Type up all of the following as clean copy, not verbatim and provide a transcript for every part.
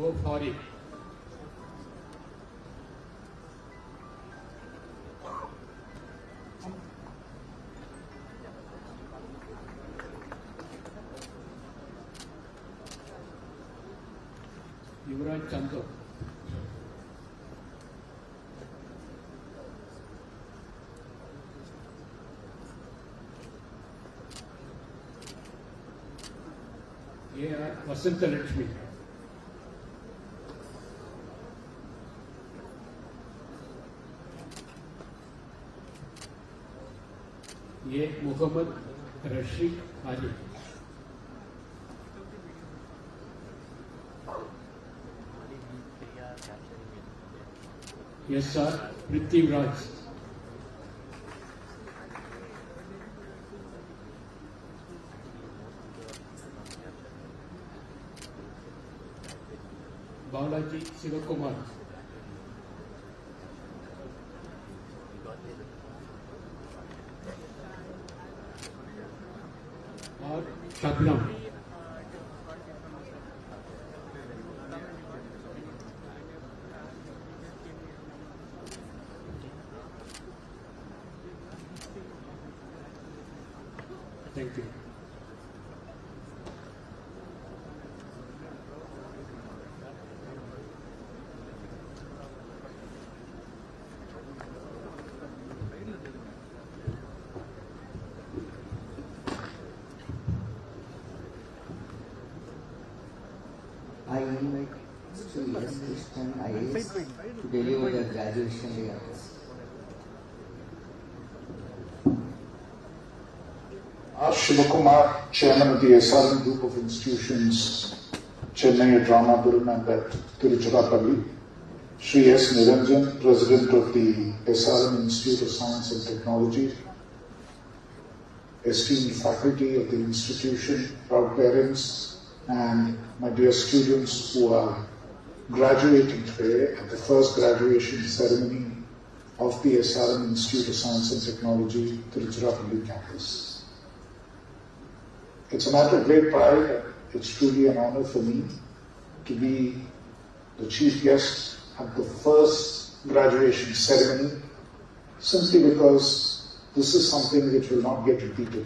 Go for it. Yuvraj Chandra. A.R. Vasanta Lakshmi. A. Muhammad Rashid Ali. S.R. Prithviraj. Balaji Sivakumar. R. Shabnam. Thank you. I invite Sri S. Krishnan IAS to deliver the graduation day address. R. Shivakumar, Chairman of the SRM Group of Institutions, Chennai Drama Thirumavalavan, Tiruchirappalli. Sri S. Niranjan, President of the SRM Institute of Science and Technology. Esteemed faculty of the institution, proud parents, and my dear students who are graduating today at the first graduation ceremony of the SRM Institute of Science and Technology, Tiruchirappalli campus. It's a matter of great pride and it's truly an honor for me to be the chief guest at the first graduation ceremony, simply because this is something which will not get repeated.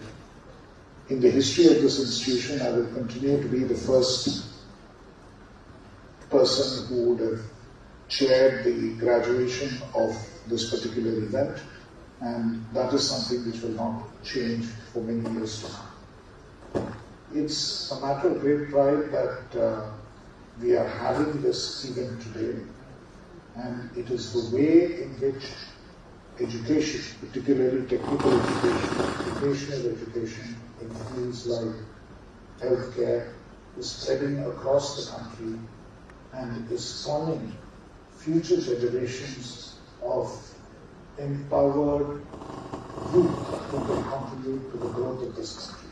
In the history of this institution, I will continue to be the first person who would have chaired the graduation of this particular event, and that is something which will not change for many years to come. It's a matter of great pride that we are having this event today, and it is the way in which education, particularly technical education, vocational education, in fields like healthcare, is spreading across the country and is spawning future generations of empowered youth who can contribute to the growth of this country.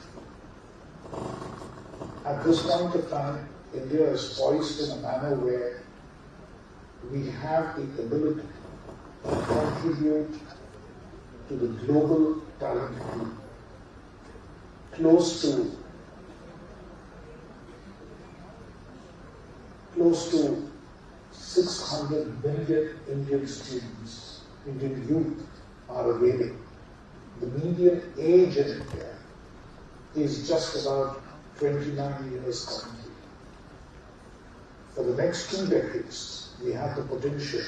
At this point of time, India is poised in a manner where we have the ability to contribute to the global talent pool. Close to 600 million Indian students, Indian youth are availing. The median age in India is just about 29 years currently. For the next 2 decades, we have the potential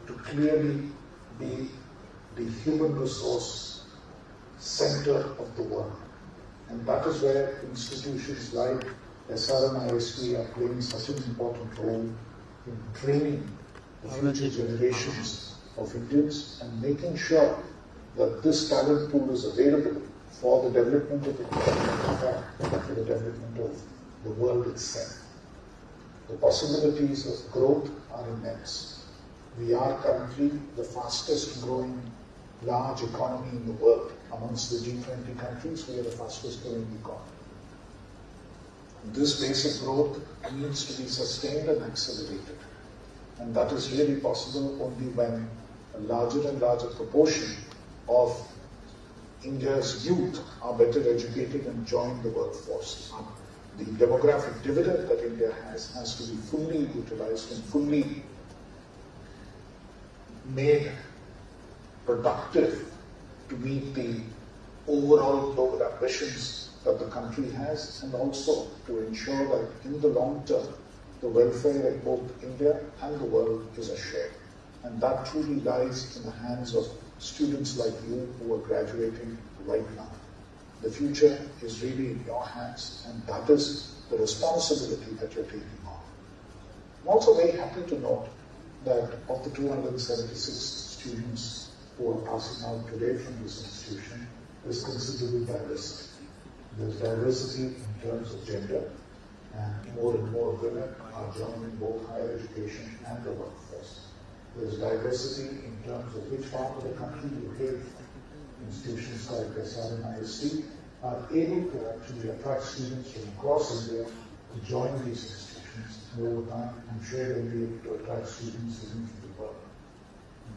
to clearly be the human resource center of the world. And that is where institutions like SRMIST are playing such an important role in training the future generations of Indians and making sure that this talent pool is available for the development of India and for the development of the world itself. The possibilities of growth are immense. We are currently the fastest growing large economy in the world. Amongst the G20 countries, we are the fastest growing economy. This pace of growth needs to be sustained and accelerated. And that is really possible only when a larger and larger proportion of India's youth are better educated and join the workforce. The demographic dividend that India has to be fully utilized and fully made productive to meet the overall global ambitions that the country has, and also to ensure that in the long term, the welfare of both India and the world is assured. And that truly lies in the hands of students like you who are graduating right now. The future is really in your hands, and that is the responsibility that you're taking on. I'm also very happy to note that of the 276 students who are passing out today from this institution, there's considerable diversity. There's diversity in terms of gender, and more women are joining both higher education and the workforce. There's diversity in terms of which part of the country you hail from. Institutions like SRMIST are able to actually attract students from across India to join these institutions. And over time, I'm sure they'll be able to attract students even from the world.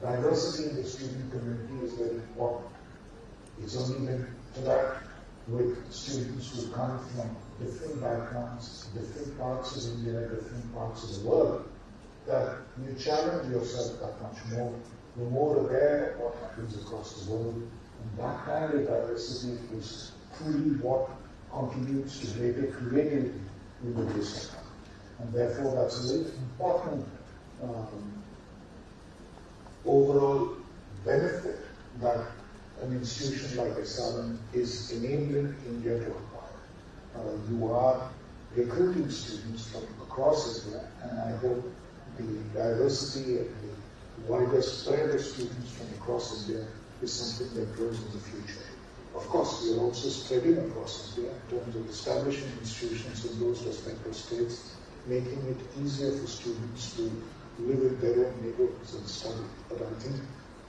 Diversity in the student community is very important. It's only when you interact with students who come from different backgrounds, different parts of India, different parts of the world, that you challenge yourself that much more. You're more aware of what happens across the world. And that kind of diversity is truly what contributes to greater creativity within this sector. And therefore, that's a very important overall benefit that an institution like SRM is enabling India to acquire. You are recruiting students from across India, and I hope the diversity and the wider spread of students from across India is something that grows in the future. Of course, we are also spreading across India in terms of establishing institutions in those respective states, making it easier for students to live in their own neighborhoods and study. But I think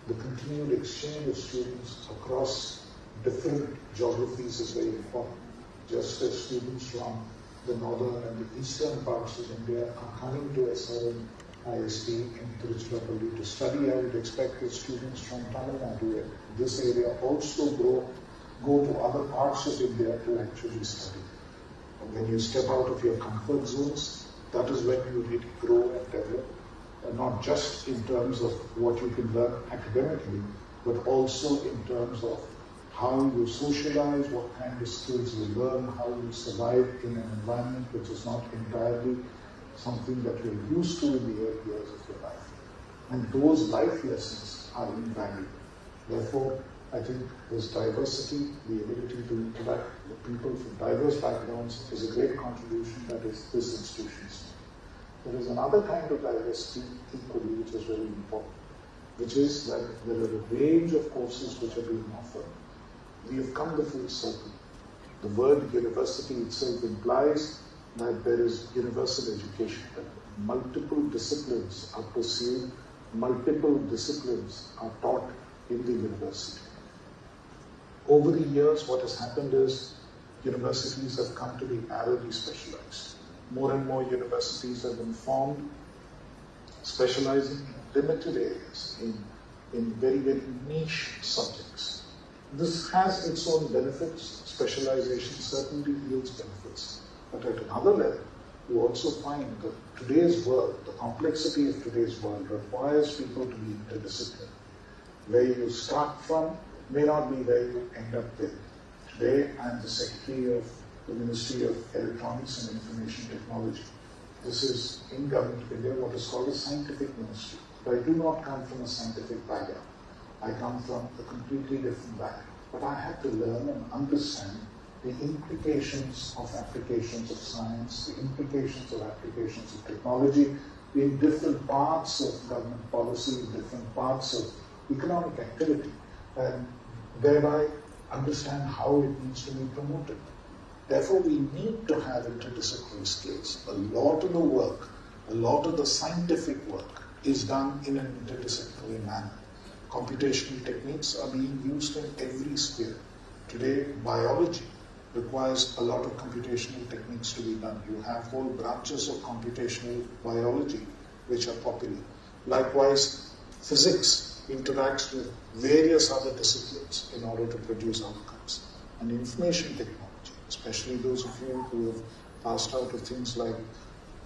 the continued exchange of students across different geographies is very important. Just as students from the northern and the eastern parts of India are coming to SRM IST in Trichy to study, I would expect the students from Tamil Nadu and this area also go to other parts of India to actually study. And when you step out of your comfort zones, that is when you really grow and develop, and not just in terms of what you can learn academically, but also in terms of how you socialize, what kind of skills you learn, how you survive in an environment which is not entirely something that you're used to in the early years of your life. And those life lessons are invaluable. Therefore, I think this diversity, the ability to interact with people from diverse backgrounds is a great contribution that is this institution's. There is another kind of diversity equally which is very important, which is that there are a range of courses which are being offered. We have come the full circle. The word university itself implies that there is universal education. Multiple disciplines are pursued, multiple disciplines are taught in the university. Over the years, what has happened is universities have come to be narrowly specialized. More and more universities have been formed, specializing in limited areas, in very, very niche subjects. This has its own benefits. Specialization certainly yields benefits. But at another level, you also find that today's world, the complexity of today's world requires people to be interdisciplinary. Where you start from may not be where you end up with. Today, I am the Secretary of the Ministry of Electronics and Information Technology. This is in Government of India what is called a scientific ministry. But I do not come from a scientific background. I come from a completely different background. But I had to learn and understand the implications of applications of science, the implications of applications of technology in different parts of government policy, in different parts of economic activity, and thereby understand how it needs to be promoted. Therefore, we need to have interdisciplinary skills. A lot of the work, a lot of the scientific work is done in an interdisciplinary manner. Computational techniques are being used in every sphere. Today, biology requires a lot of computational techniques to be done. You have whole branches of computational biology which are popular. Likewise, physics interacts with various other disciplines in order to produce outcomes. And information technology, especially those of you who have passed out of things like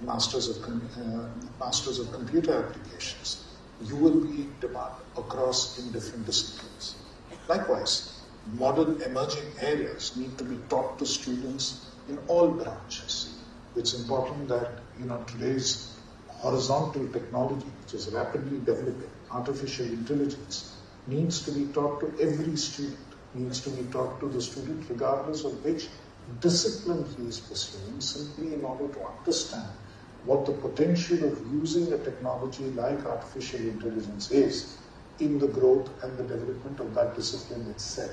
Masters of Computer Applications, you will be in demand across in different disciplines. Likewise, modern emerging areas need to be taught to students in all branches. It's important that today's horizontal technology, which is rapidly developing, artificial intelligence, needs to be taught to every student, needs to be taught to the student regardless of which discipline he is pursuing, simply in order to understand what the potential of using a technology like artificial intelligence is in the growth and the development of that discipline itself.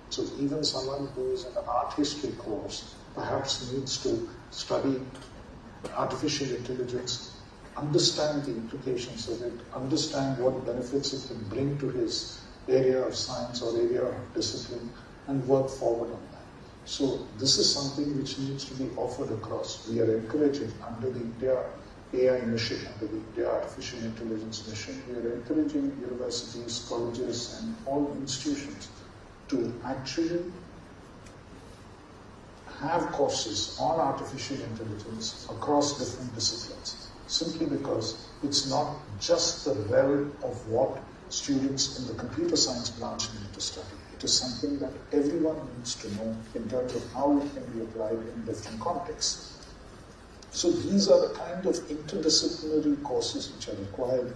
So even someone who is in an art history course perhaps needs to study artificial intelligence, understand the implications of it, understand what benefits it can bring to his area of science or area of discipline, and work forward on that. So this is something which needs to be offered across. We are encouraging under the India AI mission, under the India Artificial Intelligence mission, we are encouraging universities, colleges, and all institutions to actually have courses on artificial intelligence across different disciplines, simply because it's not just the realm of what students in the computer science branch need to study. It is something that everyone needs to know in terms of how it can be applied in different contexts. So these are the kind of interdisciplinary courses which are required.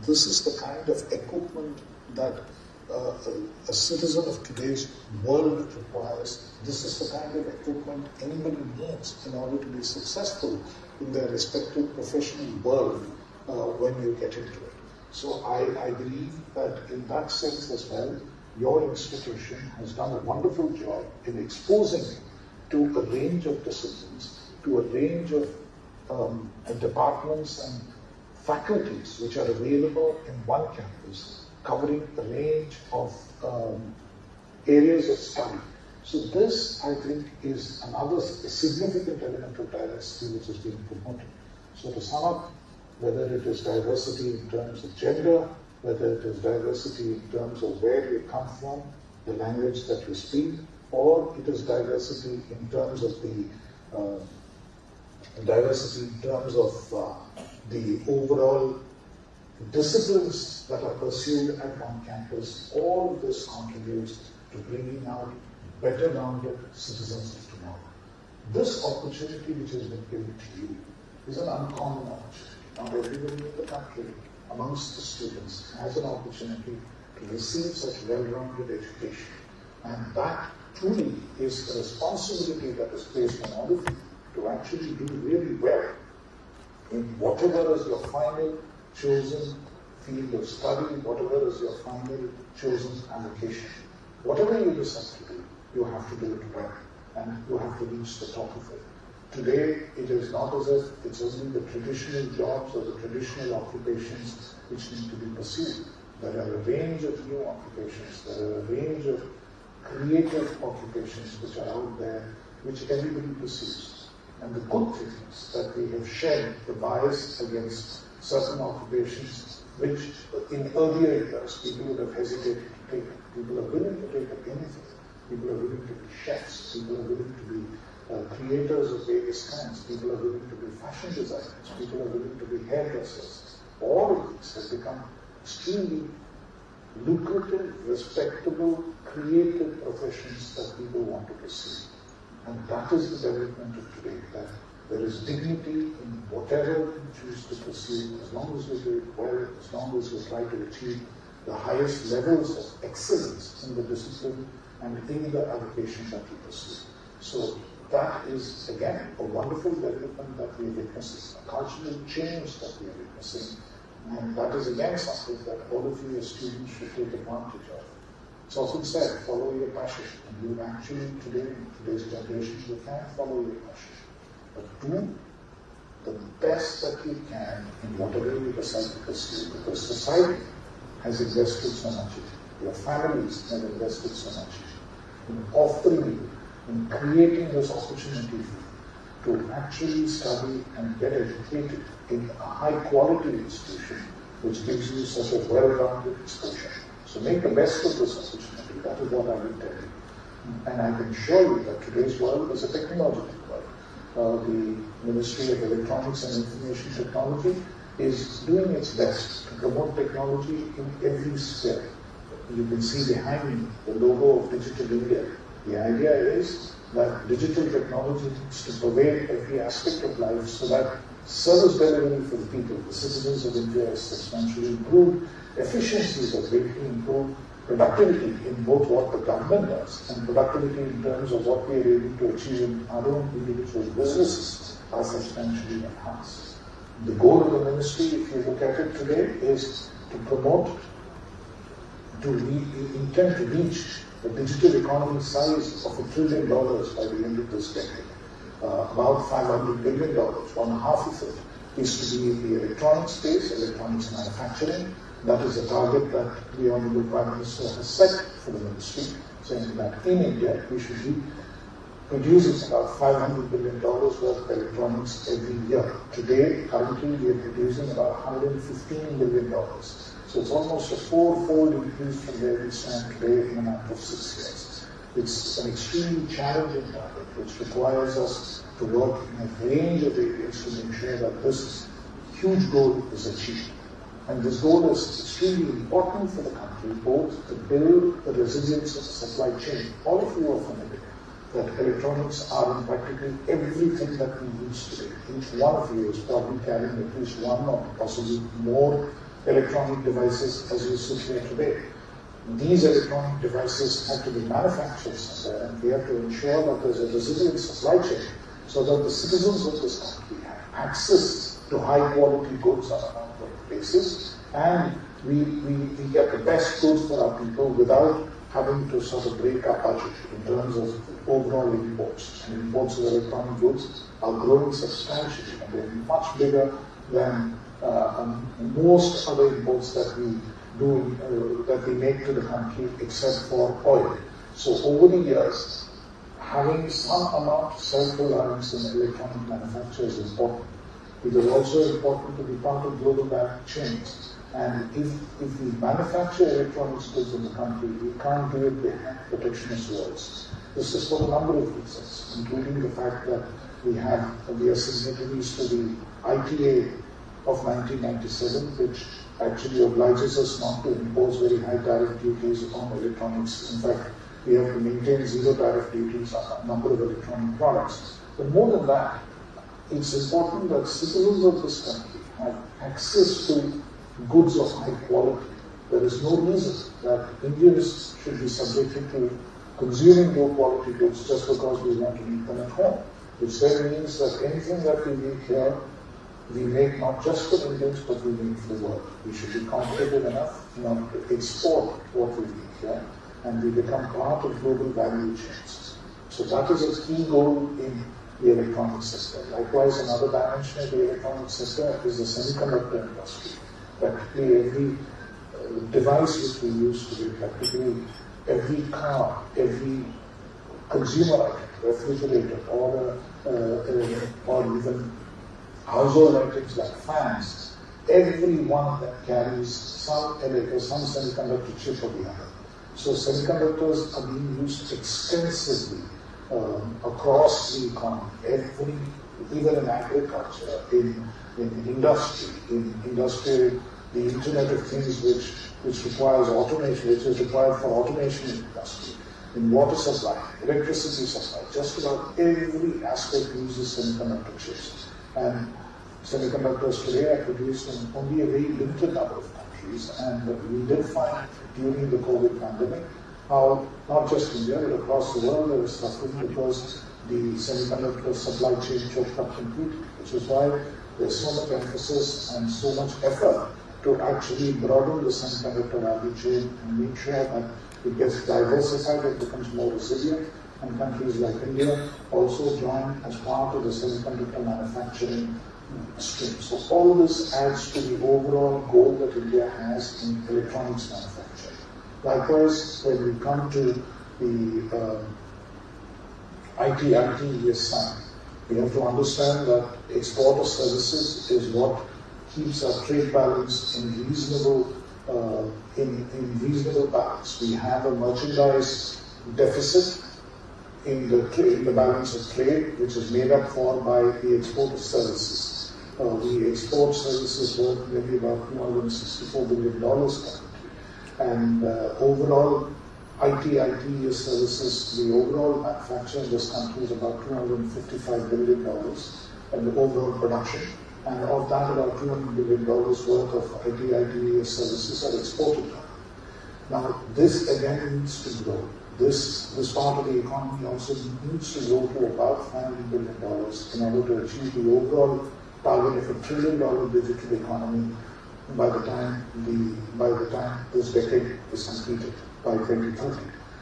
This is the kind of equipment that a citizen of today's world requires. This is the kind of equipment anybody needs in order to be successful in their respective professional world when you get into it. So I believe that in that sense as well, your institution has done a wonderful job in exposing me to a range of disciplines, to a range of departments and faculties which are available in one campus, covering a range of areas of study. So this, I think, is another significant element of diversity which is being promoted. So to sum up, whether it is diversity in terms of gender, whether it is diversity in terms of where you come from, the language that you speak, or it is diversity in terms of the overall disciplines that are pursued at one campus, all of this contributes to bringing out better rounded citizens of tomorrow. This opportunity which has been given to you is an uncommon opportunity. Not everybody in the country, amongst the students, has an opportunity to receive such well-rounded education. And that truly is the responsibility that is placed on all of you to actually do really well in whatever is your final chosen field of study, whatever is your final chosen avocation. Whatever you decide to do, you have to do it well, and you have to reach the top of it. Today, it is not as if it's only the traditional jobs or the traditional occupations which need to be pursued. There are a range of new occupations, there are a range of creative occupations which are out there, which everybody pursues. And the good thing is that we have shed the bias against certain occupations which in earlier years people would have hesitated to take. People are willing to take up anything. People are willing to be chefs. People are willing to be creators of various kinds. People are willing to be fashion designers. People are willing to be hairdressers. All of these have become extremely lucrative, respectable, creative professions that people want to pursue. And that is the development of today, that there is dignity in whatever you choose to pursue, as long as you do it well, as long as you try to achieve the highest levels of excellence in the discipline and in the avocation that you pursue. So that is, again, a wonderful development that we are witnessing, a cultural change that we are witnessing. And that is, again, something that all of you as students should take advantage of. It's often said, follow your passion. And you actually, today, in today's generation, you can follow your passion. But do the best that you can in whatever you decide to pursue, because society has invested so much in it. Your families have invested so much in offering you, in creating this opportunity for you to actually study and get educated in a high-quality institution which gives you such a well-rounded exposure. So make the best of this opportunity. That is what I will tell you. And I can assure you that today's world is a technological world. the Ministry of Electronics and Information Technology is doing its best to promote technology in every sphere. You can see behind me the logo of Digital India. The idea is that digital technology needs to pervade every aspect of life so that service delivery for the people, the citizens of India, is substantially improved, efficiencies are greatly improved, productivity in both what the government does and productivity in terms of what we are able to achieve in our own individual businesses are substantially enhanced. The goal of the ministry, if you look at it today, is to promote, intend to reach the digital economy size of $1 trillion by the end of this decade. About $500 billion, one half of it is to be in the electronics space, electronics manufacturing. That is a target that the Honorable Prime Minister has set for the ministry, saying that in India we should be producing about $500 billion worth of electronics every year. Today, currently, we are producing about $115 billion. So it's almost a four-fold increase from where we stand today in a matter of 6 years. It's an extremely challenging target, which requires us to work in a range of areas to make sure that this huge goal is achieved. And this goal is extremely important for the country, both to build the resilience of the supply chain. All of you are familiar that electronics are in practically everything that we use today. Each one of you is probably carrying at least one or possibly more electronic devices as you sit here today. These electronic devices have to be manufactured somewhere, and we have to ensure that there's a resilient supply chain so that the citizens of this country have access to high quality goods on an ongoing basis, and we get the best goods for our people without having to sort of break our budget in terms of overall imports. And imports of electronic goods are growing substantially, and they're much bigger than most other imports that we do, that we make to the country, except for oil. So over the years, having some amount of self-reliance in electronic manufacture is important. It is also important to be part of global value chains. And if we manufacture electronics goods in the country, we can't do it behind protectionist walls. This is for a number of reasons, including the fact that we are signatories to the ITA of 1997, which actually obliges us not to impose very high tariff duties on electronics. In fact, we have to maintain zero tariff duties on a number of electronic products. But more than that, it's important that citizens of this country have access to goods of high quality. There is no reason that Indians should be subjected to consuming low quality goods just because we want to eat them at home, which then means that anything that we make here, we make not just for Indians, but we make for the world. We should be competitive enough in order to export what we make here, and we become part of global value chains. So that is a key goal in the electronic sector. Likewise, another dimension of the electronic sector is the semiconductor industry. Practically every device which we use today, practically every car, every consumer item, refrigerator, or even household items like fans, every one of them carries some semiconductor chip or the other. So semiconductors are being used extensively across the economy, even in agriculture, in industry, the Internet of Things which requires automation, which is required for automation in industry, in water supply, electricity supply, just about every aspect uses semiconductor chips. And semiconductors today are produced in only a very limited number of countries, and we did find during the COVID pandemic how not just India but across the world there is suffering because the semiconductor supply chain choked up completely, which is why there's so much emphasis and so much effort to actually broaden the semiconductor value chain and make sure that it gets diversified, it becomes more resilient, and countries like India also join as part of the semiconductor manufacturing stream. So all this adds to the overall goal that India has in electronics manufacturing. Likewise, when we come to the ITES sign, we have to understand that export of services is what keeps our trade balance in reasonable balance. We have a merchandise deficit in the balance of trade, which is made up for by the export of services. The export services worth maybe about $264 billion currently. And overall, IT services, the overall manufacture in this country is about $255 billion, and the overall production. And of that, about $200 billion worth of IT services are exported. Now, this again needs to grow. This part of the economy also needs to grow to about $500 billion in order to achieve the overall target of $1 trillion digital economy by the time this decade is completed, by 2030.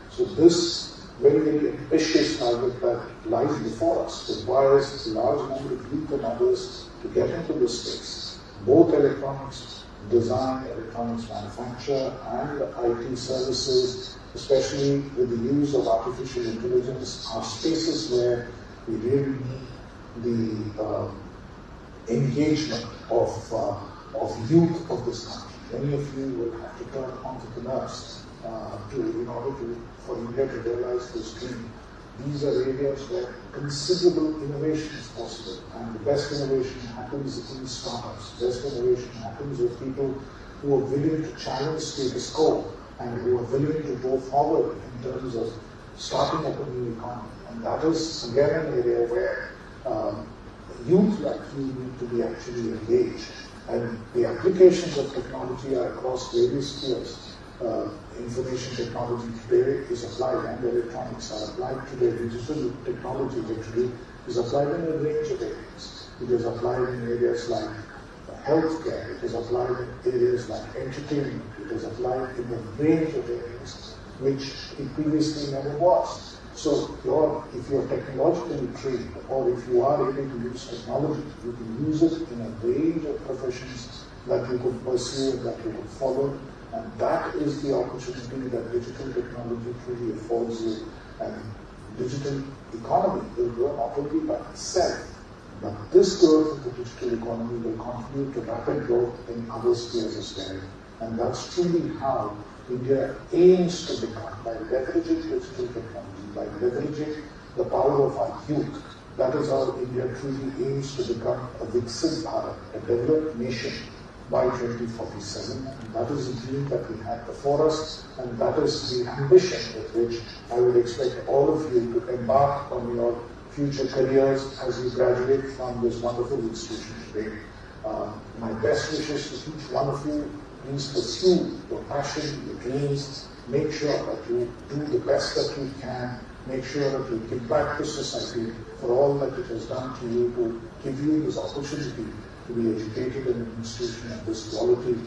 So this very, very ambitious target that lies before us requires a large number of youth and others to get into this space. Both electronics design, electronics manufacture, and IT services, especially with the use of artificial intelligence, are spaces where we really need the engagement of youth of this country. Many of you will have to turn entrepreneurs for India to realize this dream. These are areas where considerable innovation is possible, and the best innovation happens in startups. Best innovation happens with people who are willing to challenge status quo and who are willing to go forward in terms of starting up a new economy. And that is again an area where youth like you need to be actually engaged. And the applications of technology are across various spheres. Information technology today is applied, and electronics are applied today. Digital technology literally is applied in a range of areas. It is applied in areas like healthcare, it is applied in areas like entertainment, it is applied in a range of areas which it previously never was. So if you're technologically trained, or if you are able to use technology, you can use it in a range of professions that you could pursue and that you could follow. And that is the opportunity that digital technology truly affords you. And digital economy will grow not only by itself, but this growth of the digital economy will contribute to rapid growth in other spheres as well. And that's truly how India aims to become, by leveraging digital technology, by leveraging the power of our youth. That is how India truly aims to become a Viksit Bharat, a developed nation, by 2047. And that is the dream that we have before us, and that is the ambition with which I would expect all of you to embark on your future careers as you graduate from this wonderful institution today. My best wishes to each one of you. Please pursue your passion, your dreams. Make sure that you do the best that you can. Make sure that you give back to society for all that it has done to you, to give you this opportunity to be educated in an institution of this quality.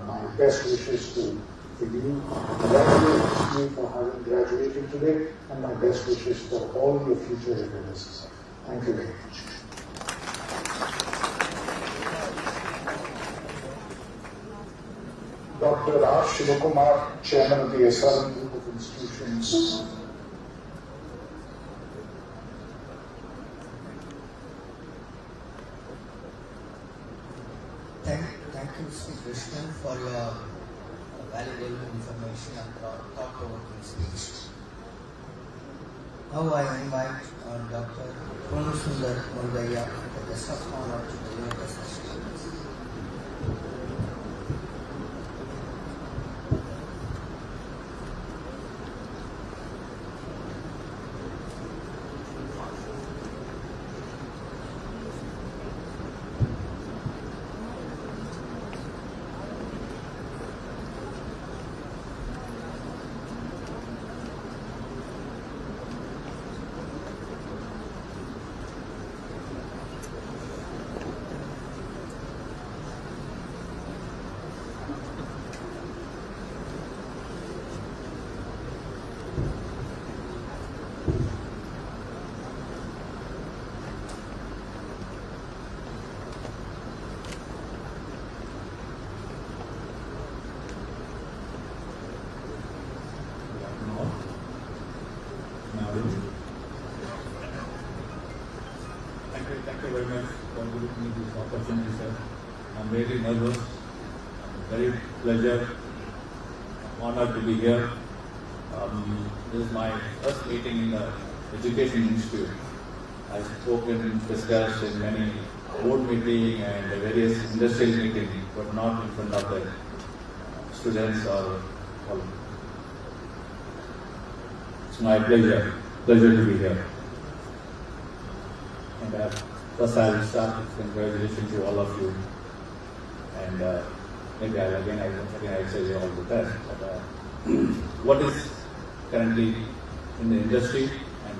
My best wishes for you, congratulations to you for having graduated today, and my best wishes for all your future endeavors. Thank you very much. Dr. R. Shivakumar, Chairman of the SRM Group of Institutions. Thank you, Mr. Krishnan, for your valuable information and thought-provoking speech. Now I invite Dr. Purnasundar Murdaya, the guest of honor, to deliver the session. Thank you very much for giving me this opportunity, sir. I'm very nervous, very pleasure, honored to be here. This is my first meeting in the education institute. I've spoken, discussed in many board meetings and various industrial meetings, but not in front of the students or all. It's my pleasure to be here. And first I will start with congratulations to all of you. And maybe I'll say you all the best. But what is currently in the industry and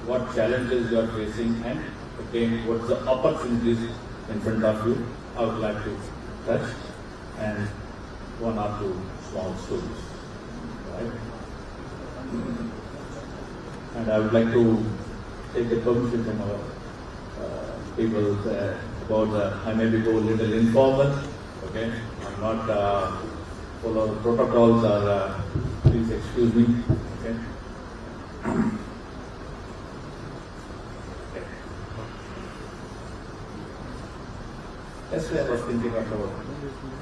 what challenges you are facing, and again, what's the opportunities in front of you, I would like to touch, and one or two small stories. Right? And I would like to take the permission from our people about I maybe go a little informal. Okay, I'm not follow the protocols or please excuse me. Okay. Yesterday I was thinking about,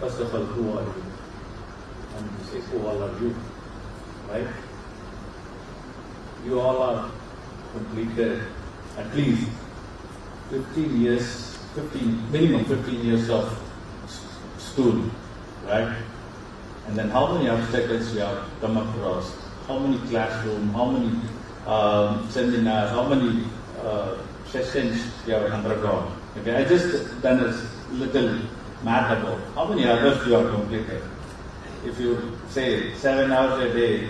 first of all, who are you? And you say, who all are you? Right? You all are completed at least 15 years, minimum 15 years of school, right? And then how many obstacles you have come across, how many classrooms, how many seminars, how many sessions you have undergone. Okay, I just done a little math about how many others you have completed. If you say 7 hours a day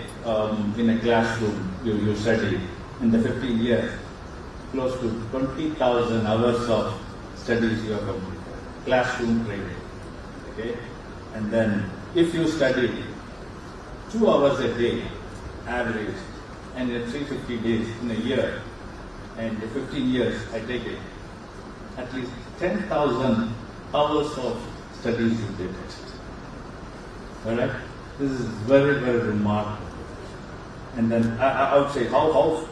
in a classroom, you study in the 15 years, close to 20,000 hours of studies you have completed, classroom training. Okay, and then if you study 2 hours a day, average, and in 350 days in a year, and 15 years, I take it, at least 10,000 hours of studies you did. Alright? This is very, very remarkable. And then I would say how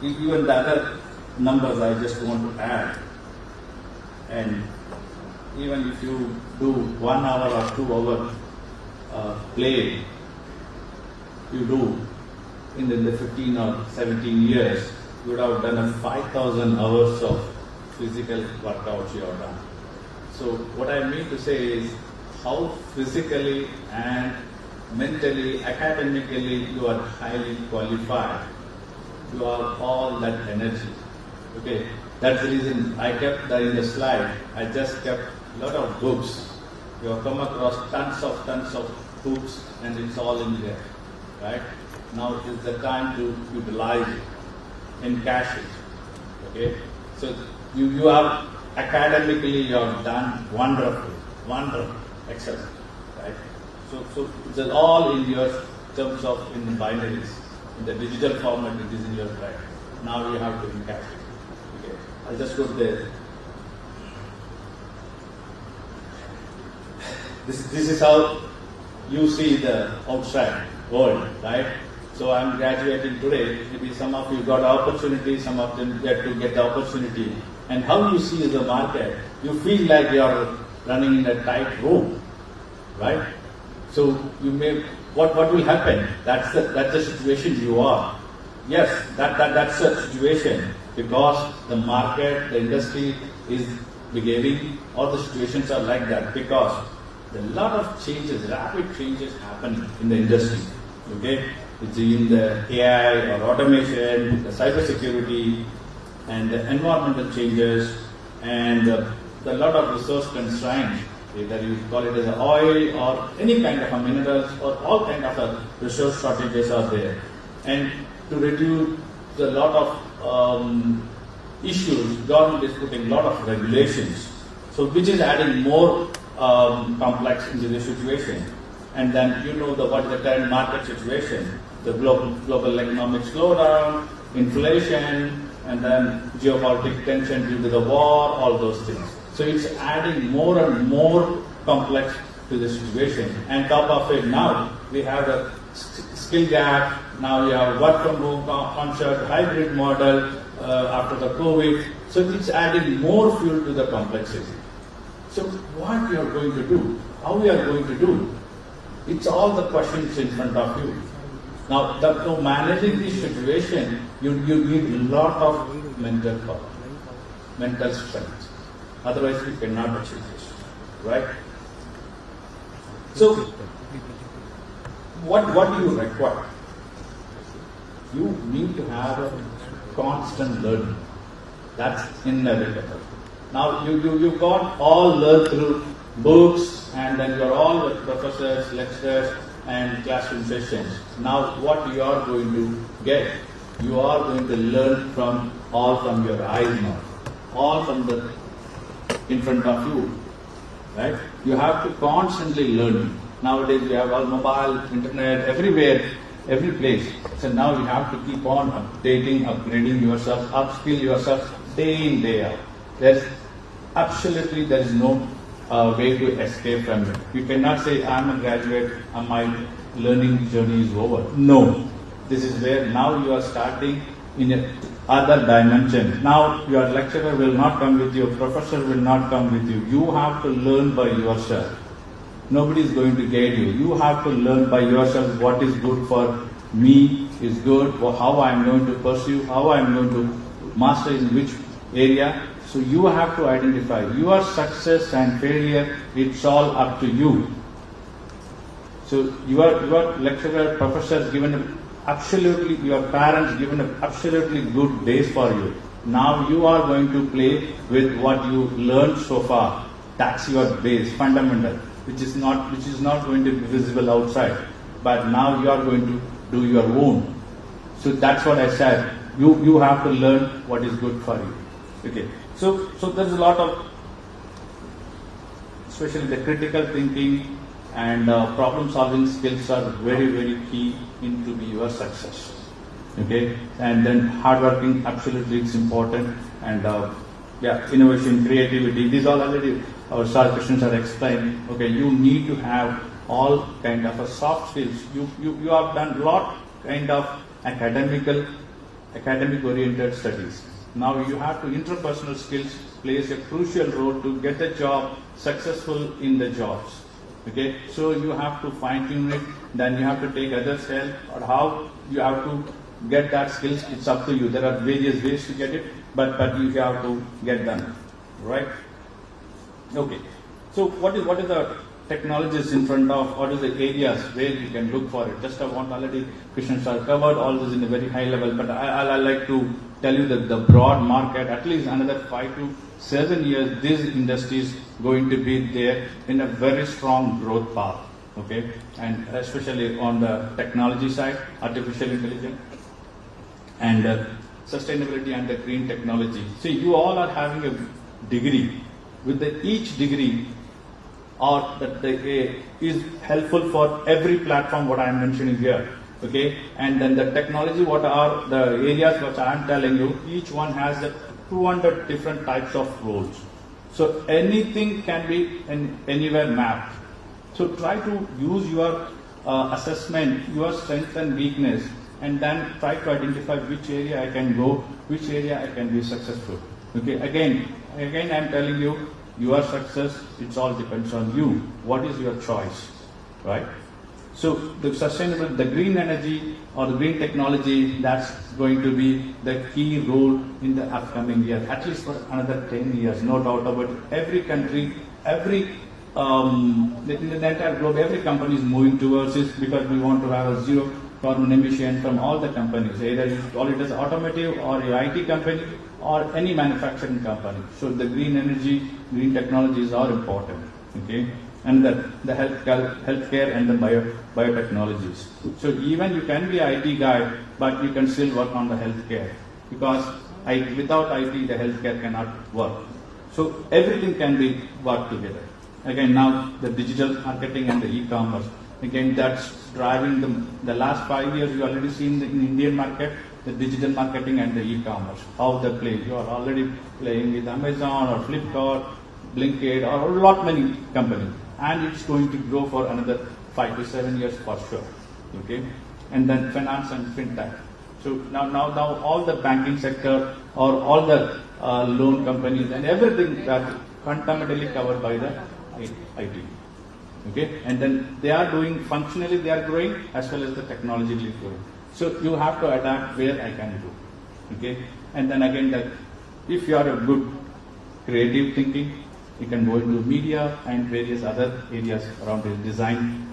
even the other numbers I just want to add. And even if you do 1 hour or 2 hour play, you do in the 15 or 17 years, you would have done 5,000 hours of physical workouts you have done. So what I mean to say is how physically and mentally, academically you are highly qualified. You have all that energy. Okay, that's the reason I kept that in the slide. I just kept a lot of books. You have come across tons of books, and it's all in there, right? Now is the time to utilize it, encash it. Okay, so you have academically you have done wonderful, excellent, right? So it's all in your terms of in the binaries, in the digital format. It is in your drive. Now you have to encash it. Okay, I'll just put there. This is how you see the outside world, right? So I'm graduating today. Maybe some of you got opportunity, some of them yet to get the opportunity. And how you see the market, you feel like you are running in a tight room, right? So you may what will happen? That's the situation you are. Yes, that's the situation because the market, the industry is behaving, or the situations are like that because there are a lot of changes, rapid changes happening in the industry. Okay, it's in the AI or automation, the cyber security, and the environmental changes, and a lot of resource constraints. Either you call it as oil or any kind of minerals or all kind of resource shortages are there. And to reduce a lot of issues, government is putting a lot of regulations, so which is adding more complex into the situation. And then you know what is the current market situation, the global economic slowdown, inflation, and then geopolitical tension due to the war, all those things. So it's adding more and more complex to the situation. And top of it now, we have a skill gap. Now we have work from home concept, hybrid model after the COVID. So it's adding more fuel to the complexity. So what we are going to do, how we are going to do, it's all the questions in front of you. Now, managing this situation You need a lot of mental power, mental strength. Otherwise, you cannot achieve this, right? So, what do you require? You need to have a constant learning. That's inevitable. Now, you got all learned through books, and then you're all the professors, lecturers, and classroom sessions. Now, what you are going to get? You are going to learn from your eyes now, all from the in front of you, right? You have to constantly learn. Nowadays, we have all mobile, internet, everywhere, every place. So now you have to keep on updating, upgrading yourself, upskill yourself day in, day out. There is no way to escape from it. You cannot say, I'm a graduate, and my learning journey is over. No. This is where now you are starting in other dimension. Now your lecturer will not come with you, professor will not come with you. You have to learn by yourself. Nobody is going to guide you. You have to learn by yourself what is good for me is good, or how I am going to pursue, how I am going to master in which area. So you have to identify your success and failure. It's all up to you. So your lecturer, professor given absolutely, your parents given absolutely good base for you. Now you are going to play with what you learned so far. That's your base, fundamental, which is not going to be visible outside. But now you are going to do your own. So that's what I said. You have to learn what is good for you. Okay. So there's a lot of, especially the critical thinking and problem solving skills are very, very key into your success. Okay, and then hard working, absolutely it's important, and innovation, creativity, these all already our star questions are explained. Okay, you need to have all kind of a soft skills. You have done lot kind of academic oriented studies. Now you have to interpersonal skills plays a crucial role to get a job successful in the jobs. Okay, so you have to fine tune it, then you have to take others' help, or how you have to get that skills, it's up to you. There are various ways to get it, but you have to get them, right? Okay, so what is the technologies in front of, what is the areas where you can look for it? Just I want already questions are covered, all this in a very high level, but I like to tell you that the broad market, at least another 5 to 7 years, this industry is going to be there in a very strong growth path. Okay, and especially on the technology side, artificial intelligence and sustainability and the green technology. See, you all are having a degree. With each degree, or that is helpful for every platform what I am mentioning here. Okay, and then the technology, what are the areas which I am telling you, each one has 200 different types of roles. So anything can be anywhere mapped. So try to use your assessment, your strength and weakness, and then try to identify which area I can go, which area I can be successful. Okay, again I am telling you, your success, it all depends on you. What is your choice, right? So the green energy or the green technology, that's going to be the key role in the upcoming year, at least for another 10 years, no doubt about it. Every country, in the entire globe, every company is moving towards this, because we want to have a zero carbon emission from all the companies, either you call it as automotive or your IT company or any manufacturing company. So the green energy, green technologies are important. Okay, and the healthcare and the biotechnologies. So even you can be IT guy, but you can still work on the healthcare, because without IT the healthcare cannot work. So everything can be worked together. Again, now the digital marketing and the e-commerce. Again, that's driving the last 5 years. You already seen in Indian market the digital marketing and the e-commerce, how they play. You are already playing with Amazon or Flipkart, Blinkit, or a lot many companies, and it's going to grow for another 5 to 7 years for sure. Okay, and then finance and fintech. So now all the banking sector or all the loan companies and everything that fundamentally covered by the IT. Okay, and then they are doing functionally, they are growing as well as the technologically growing. So you have to adapt where I can do. Okay, and then again that if you are a good creative thinking, you can go into media and various other areas around the design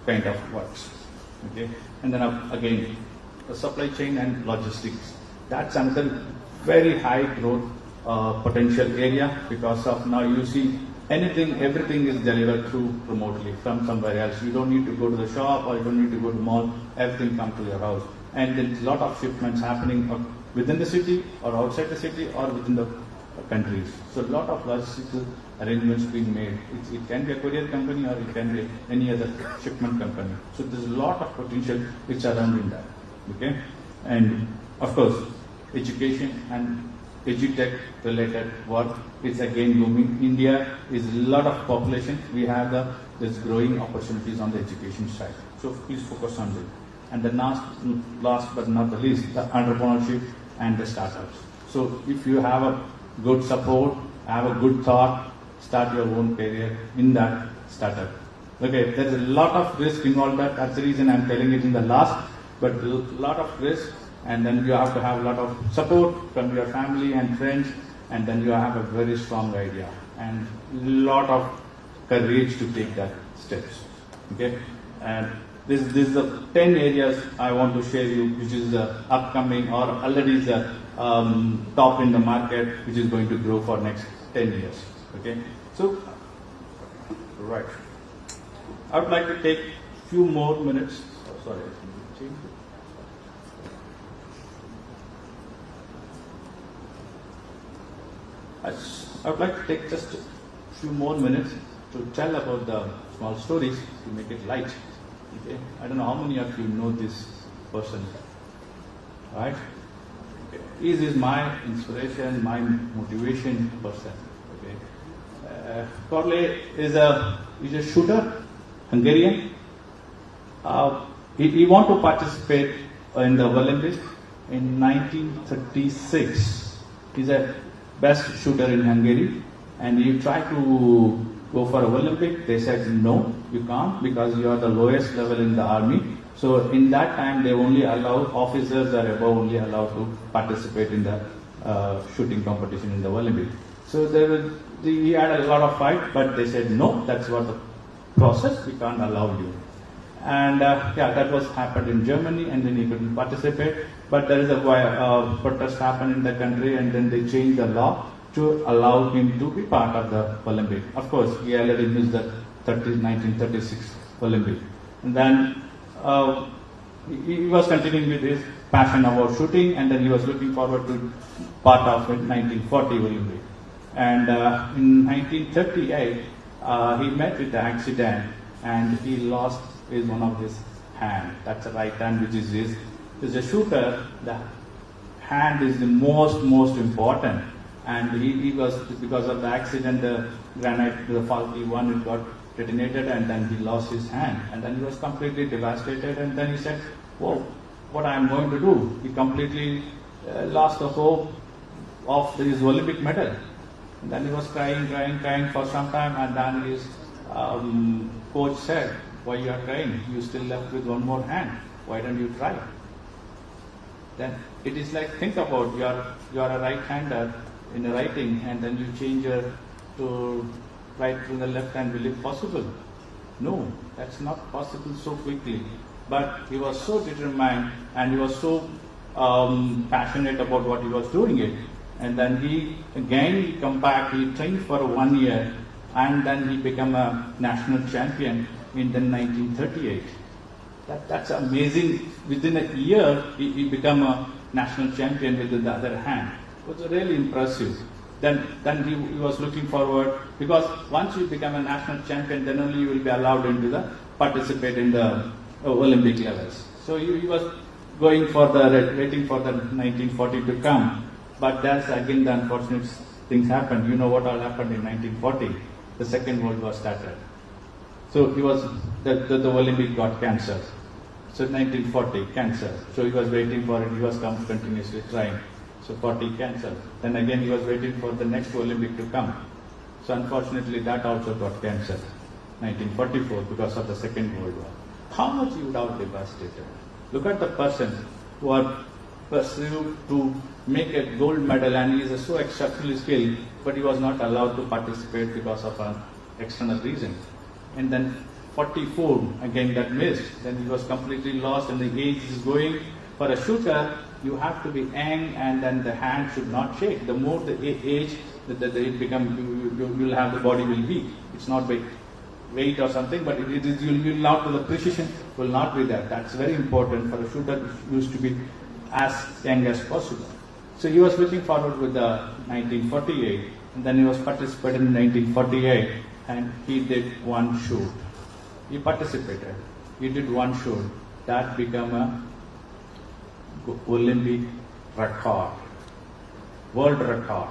kind of works. Okay, and then again the supply chain and logistics. That's another very high growth potential area, because of now you see everything is delivered through remotely from somewhere else. You don't need to go to the shop or you don't need to go to the mall. Everything comes to your house. And there's a lot of shipments happening within the city or outside the city or within the countries. So a lot of logistical arrangements being made. It can be a courier company or it can be any other shipment company. So there's a lot of potential which are surrounding that. Okay, and of course, education and edutech related work is again booming. India is a lot of population. We have there's growing opportunities on the education side. So please focus on it. And the last but not the least, the entrepreneurship and the startups. So if you have a good support, have a good thought, start your own career in that startup. Okay, there's a lot of risk involved. That's the reason I'm telling it in the last. But a lot of risk, and then you have to have a lot of support from your family and friends, and then you have a very strong idea and a lot of courage to take that steps. Okay, and this is the 10 areas I want to share you, which is the upcoming or already is the top in the market, which is going to grow for next 10 years. Okay, so right, I would like to take few more minutes. Oh, sorry. I would like to take just a few more minutes to tell about the small stories to make it light. Okay? I don't know how many of you know this person, right? Okay. He is my inspiration, my motivation person. Okay? Corley is a shooter, Hungarian. He want to participate in the Olympics in 1936. He's a best shooter in Hungary, and he tried to go for an Olympic. They said no, you can't, because you are the lowest level in the army. So in that time they only allow officers or above only allowed to participate in the shooting competition in the Olympic. So he had a lot of fight, but they said no, that's what the process, we can't allow you. And that was happened in Germany, and then he couldn't participate. But there is a protest happened in the country, and then they changed the law to allow him to be part of the Olympic. Of course, he already missed the 1936 Olympic. And then he was continuing with his passion about shooting, and then he was looking forward to part of the 1940 Olympic. And in 1938, he met with the accident, and he lost one of his hand. That's the right hand, which is his. As a shooter, the hand is the most important. And he was, because of the accident, the granite, the faulty one, it got detonated, and then he lost his hand. And then he was completely devastated. And then he said, "Whoa, what I am going to do?" He completely lost the hope of his Olympic medal. And then he was crying for some time. And then his coach said, "Why you are crying? You still left with one more hand. Why don't you try?" Then it is like, think about you are a right-hander in the writing, and then you change to right to the left hand. Will it possible? No, that's not possible so quickly. But he was so determined, and he was so passionate about what he was doing it. And then he come back. He trained for 1 year, and then he became a national champion in the 1938. That's amazing. Within a year, he became a national champion with the other hand. It was really impressive. Then he was looking forward, because once you become a national champion, then only you will be allowed into participate in the Olympic levels. So he was waiting for the 1940 to come. But that's again the unfortunate things happened. You know what all happened in 1940? The Second World War started. So he was, the Olympic got cancelled. So 1940, cancelled. So he was waiting for it. He was continuously trying. So 40 cancelled. Then again he was waiting for the next Olympic to come. So unfortunately that also got cancelled. 1944, because of the Second World War. How much you would have devastated? Look at the person who are pursued to make a gold medal, and he is so exceptionally skilled, but he was not allowed to participate because of an external reason. And then 44, again that missed. Then he was completely lost, and the age is going. For a shooter, you have to be young, and then the hand should not shake. The more the age, it becomes, you'll have the body will weak. It's not by weight or something, but it is, you'll not, the precision will not be there. That's very important for a shooter. It used to be as young as possible. So he was looking forward with the 1948, and then he was participating in 1948, and he did one shoot. He participated. He did one shoot. That became a Olympic record, world record.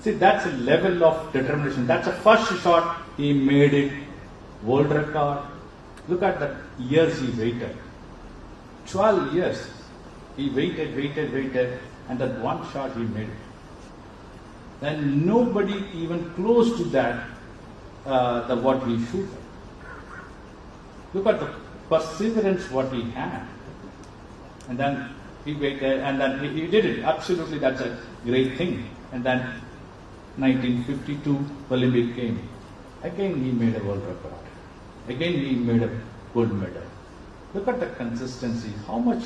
See, that's a level of determination. That's the first shot he made it world record. Look at the years he waited. 12 years. He waited, and that one shot he made it. And nobody even close to that, what he shooted. Look at the perseverance what he had. And then he waited, and then he did it. Absolutely, that's a great thing. And then 1952 Olympic came. Again he made a world record. Again he made a gold medal. Look at the consistency, how much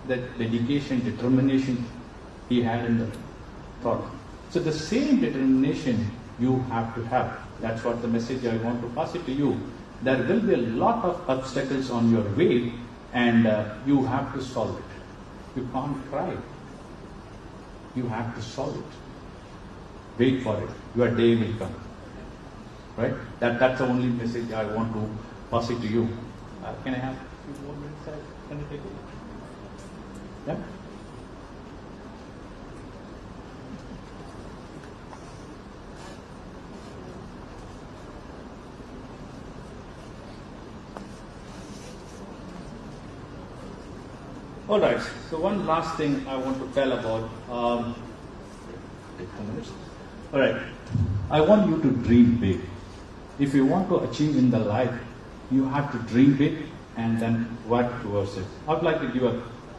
that dedication, determination he had in the thought. So the same determination you have to have. That's what the message I want to pass it to you. There will be a lot of obstacles on your way, and you have to solve it. You can't cry. You have to solve it. Wait for it. Your day will come. Right? That's the only message I want to pass it to you. Can I have a few more minutes? Can I take it? Yeah? All right. So one last thing I want to tell about. Take 2 minutes. All right. I want you to dream big. If you want to achieve in the life, you have to dream big and then work towards it. I would like to give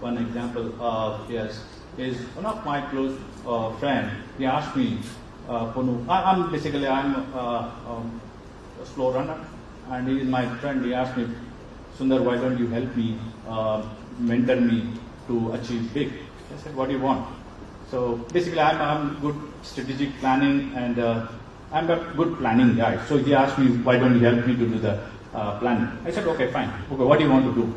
one example of is one of my close friend. He asked me, Ponu, I'm a slow runner, and he is my friend. He asked me, Sundar, why don't you help me, mentor me to achieve big? I said, what do you want? So basically, I'm good strategic planning, and I'm a good planning guy. So he asked me, why don't you help me to do the planning? I said, okay, fine. Okay, what do you want to do?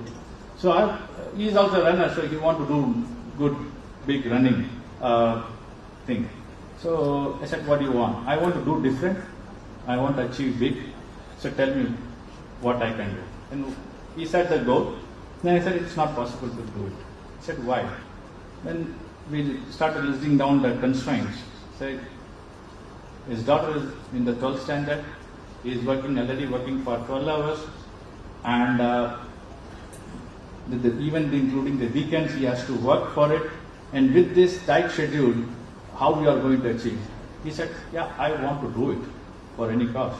So he's also a runner, so he want to do good, big running thing. So I said, what do you want? I want to do different. I want to achieve big. So tell me what I can do. And he said the goal. Then I said, it's not possible to do it. He said, why? Then we started listing down the constraints. Said, his daughter is in the 12th standard. He is already working for 12 hours. And even including the weekends, he has to work for it. And with this tight schedule, how we are going to achieve? He said, yeah, I want to do it for any cost.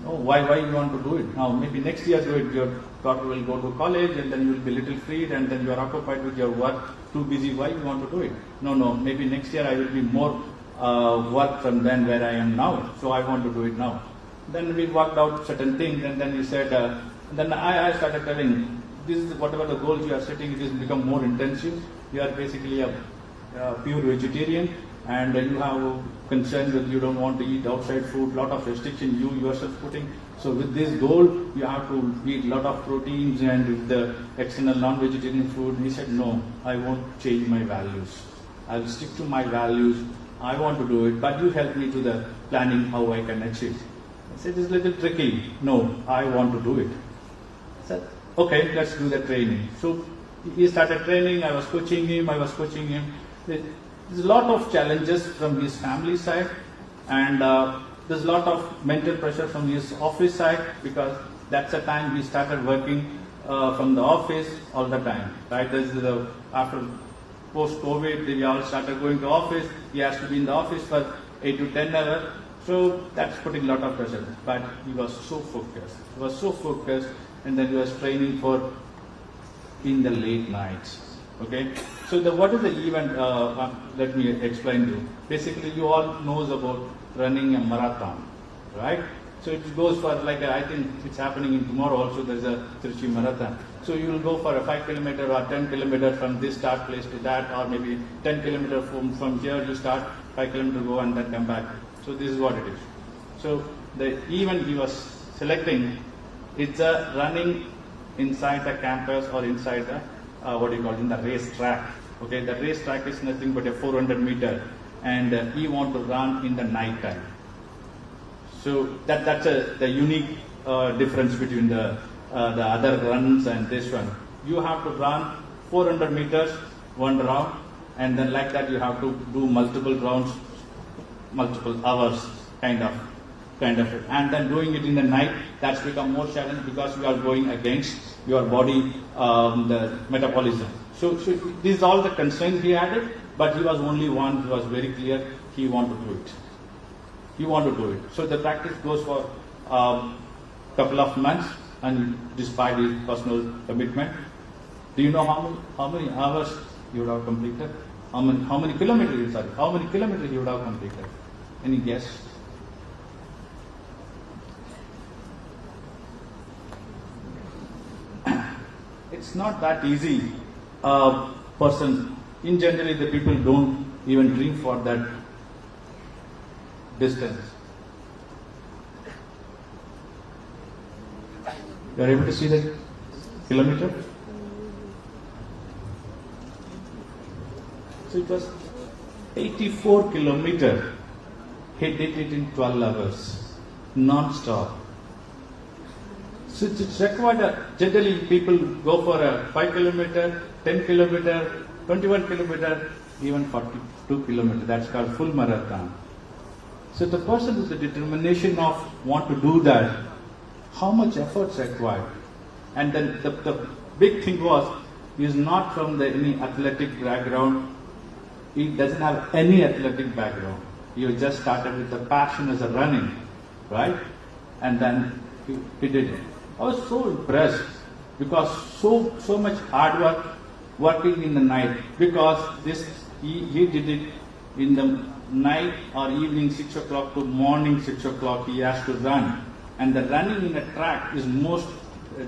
No, why you want to do it? Now, maybe next year do it. Your daughter will go to college, and then you will be little freed, and then you are occupied with your work, too busy. Why you want to do it? No, maybe next year I will be more work from then where I am now. So I want to do it now. Then we worked out certain things, and then he said, then I started telling, this is whatever the goals you are setting, it has become more intensive. You are basically a pure vegetarian, and you have concern that you don't want to eat outside food, lot of restriction you yourself putting. So with this goal, you have to eat lot of proteins and the external non-vegetarian food. He said, no, I won't change my values. I will stick to my values. I want to do it, but you help me to the planning how I can achieve. I said, it's a little tricky. No, I want to do it. I said, okay, let's do the training. So he started training. I was coaching him. There's a lot of challenges from his family side, and there's a lot of mental pressure from his office side, because that's the time he started working from the office all the time. Right? After post-COVID, we all started going to office. He has to be in the office for 8 to 10 hours. So that's putting a lot of pressure. But he was so focused. And then he was training in the late nights. Okay? So what is the event? Let me explain to you. Basically, you all knows about running a marathon, right? So it goes for like I think it's happening in tomorrow also. There's a Trichy marathon. So you will go for a 5 kilometer or 10 kilometer from this start place to that, or maybe 10 kilometer from here you start 5 kilometer go and then come back. So this is what it is. So the event he was selecting, it's a running inside the campus or inside the what do you call it, in the race track. Okay, the race track is nothing but a 400 meter, and he want to run in the night time. So that's the unique difference between the other runs and this one. You have to run 400 meters one round, and then like that you have to do multiple rounds, multiple hours, kind of it. And then doing it in the night, that's become more challenging because you are going against your body, the metabolism. So these are all the constraints he added, but he was only one who was very clear he wanted to do it. He wanted to do it. So the practice goes for couple of months, and despite his personal commitment, do you know how many hours you would have completed? How many kilometers you would have completed? Any guess? It's not that easy. Person, in generally the people don't even dream for that distance. You are able to see the kilometer? So it was 84 kilometers. He did it in 12 hours, non-stop. So it's required, generally people go for a 5 kilometer, 10 kilometer, 21 kilometer, even 42 kilometer. That's called full marathon. So the person with the determination of want to do that, how much effort is required? And then the big thing was, he is not from any athletic background. He doesn't have any athletic background. He just started with the passion as a running, right? And then he did it. I was so impressed because so much hard work, working in the night, because he did it in the night or evening 6 o'clock to morning 6 o'clock he has to run. And the running in a track is most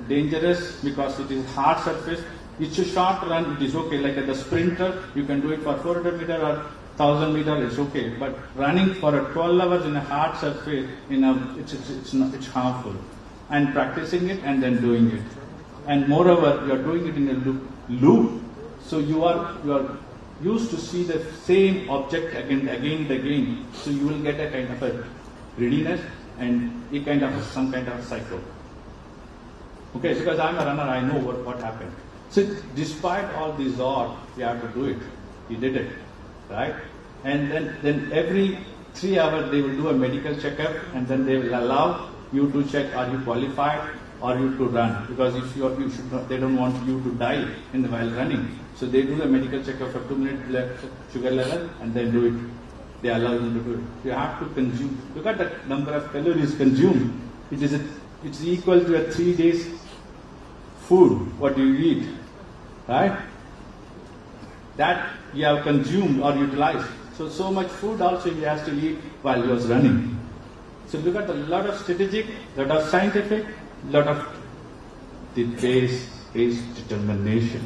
dangerous because it is hard surface. It's a short run, it is okay. Like at the sprinter, you can do it for 400 meter or 1000 meter, it's okay. But running for 12 hours in a hard surface, it's harmful. And practicing it and then doing it. And moreover, you are doing it in a loop. So you are used to see the same object again and again. So you will get a kind of a readiness and some kind of cycle. Okay, because I'm a runner, I know what happened. So despite all these odds, you have to do it. He did it, right? And then every 3 hours they will do a medical checkup, and then they will allow you to check are you qualified or you to run, because if you should not, they don't want you to die while running. So they do the medical checkup for 2 minutes sugar level and then do it. They allow you to do it. You have to consume. Look at the number of calories consumed. It's equal to a 3 days food what you eat, right? That you have consumed or utilized. So much food also he has to eat while he was running. So look at a lot of strategic, lot of scientific, lot of the base is determination.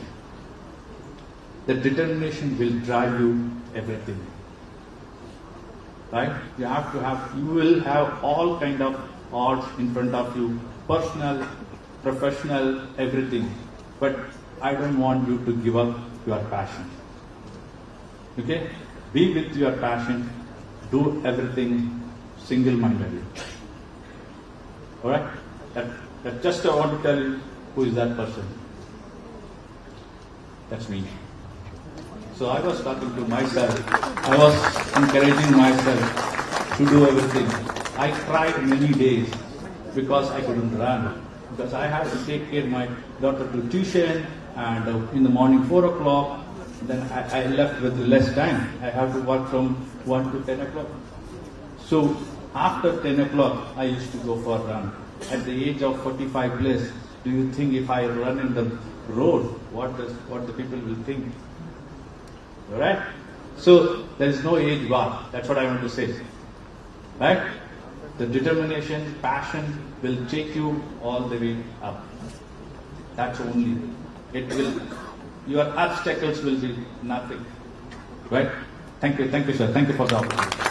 The determination will drive you everything. Right? You will have all kind of odds in front of you, personal, professional, everything. But I don't want you to give up your passion. Okay? Be with your passion, do everything single-mindedly. Alright? That just I want to tell you who is that person. That's me. So I was talking to myself. I was encouraging myself to do everything. I cried many days because I couldn't run. Because I had to take care of my daughter to tuition, and in the morning 4 o'clock, then I left with less time. I have to work from 1 to 10 o'clock. So after 10 o'clock, I used to go for a run. At the age of 45 plus, do you think if I run in the road, what the people will think? Alright? So there is no age bar. That's what I want to say. Right? The determination, passion will take you all the way up. That's only. It will, your obstacles will be nothing. Right? Thank you, sir. Thank you for the opportunity.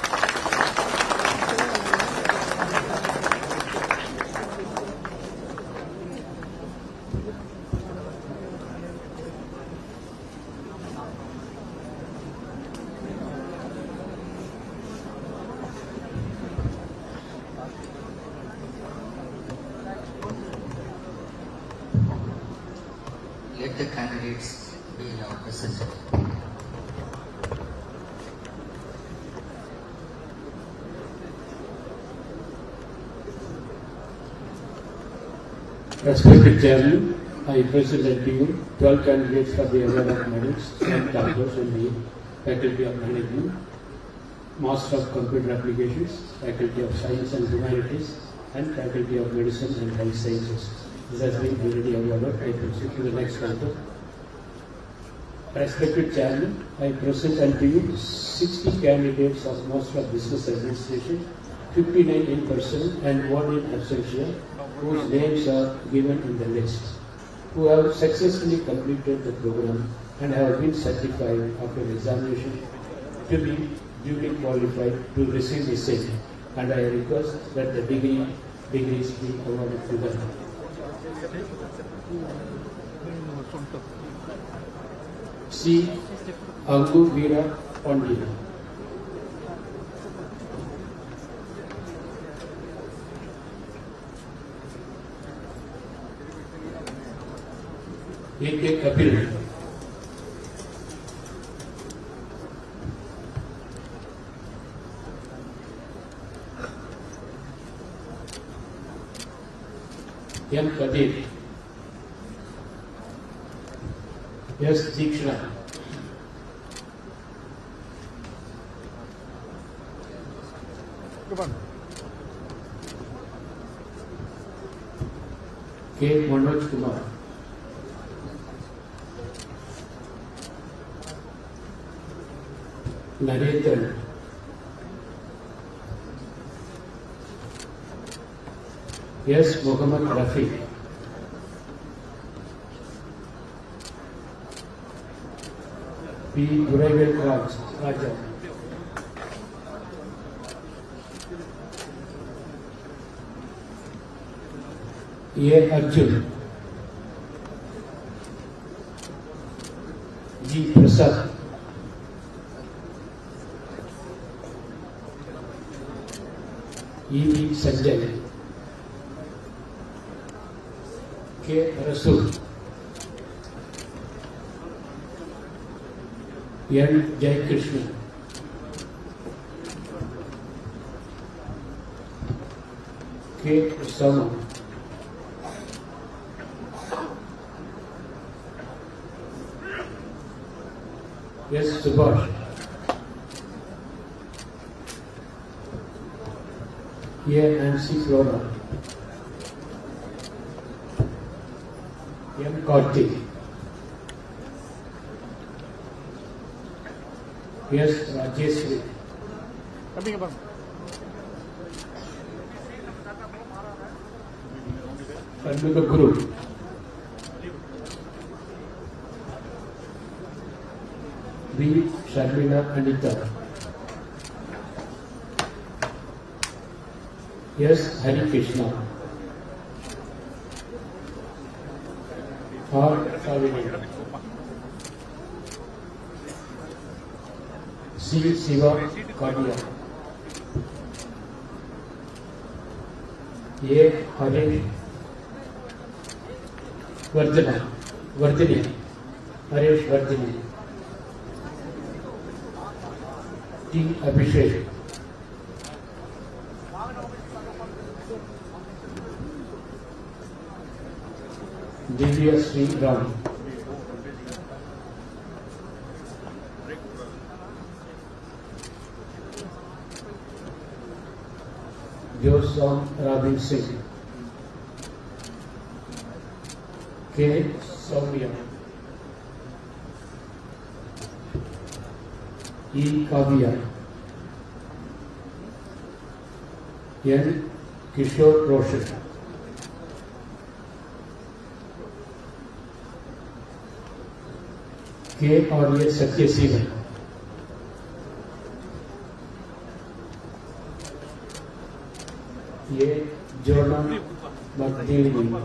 Let the candidates be now presented. Respected Chairman, I present to you 12 candidates for the award of medals and doctors in the Faculty of Management, Master of Computer Applications, Faculty of Science and Humanities, and Faculty of Medicine and Health Sciences. This has been already awarded. I proceed to the next item. Respected Chairman, I present unto you 60 candidates of Master of Business Administration, 59 in person and 1 in absentia, whose names are given in the list, who have successfully completed the program and have been certified after examination to be duly qualified to receive the same. And I request that the degrees be awarded to them. C. Angu Veera Pandya. A.K. Kapil. M. Kadir. S. Diksha. K. Manoj Kumar. Narendran. S. Muhammad Rafi. P. Duraivel Raja. A. Arjun. G. Prasad. E. Sanjay. K. Rasul. N. Jai Krishna. K. Osama. S. Subhash. A. Nancy Flora. M. Karthik. S. Rajeshri. Shanmuga Guru. B. Sharmila Anita. S. Hari Krishna. R. Savini. C. Siva Kadia. A. Hare Vardhini. Haresh Vardhini. T. Abhishek. Divya Sri Ram. Josam Rabin Singh. K. Soumya. E. Kavya, N. Kishore Roshan, K. R. A. Satyasivan, A. Jonah Magdalene,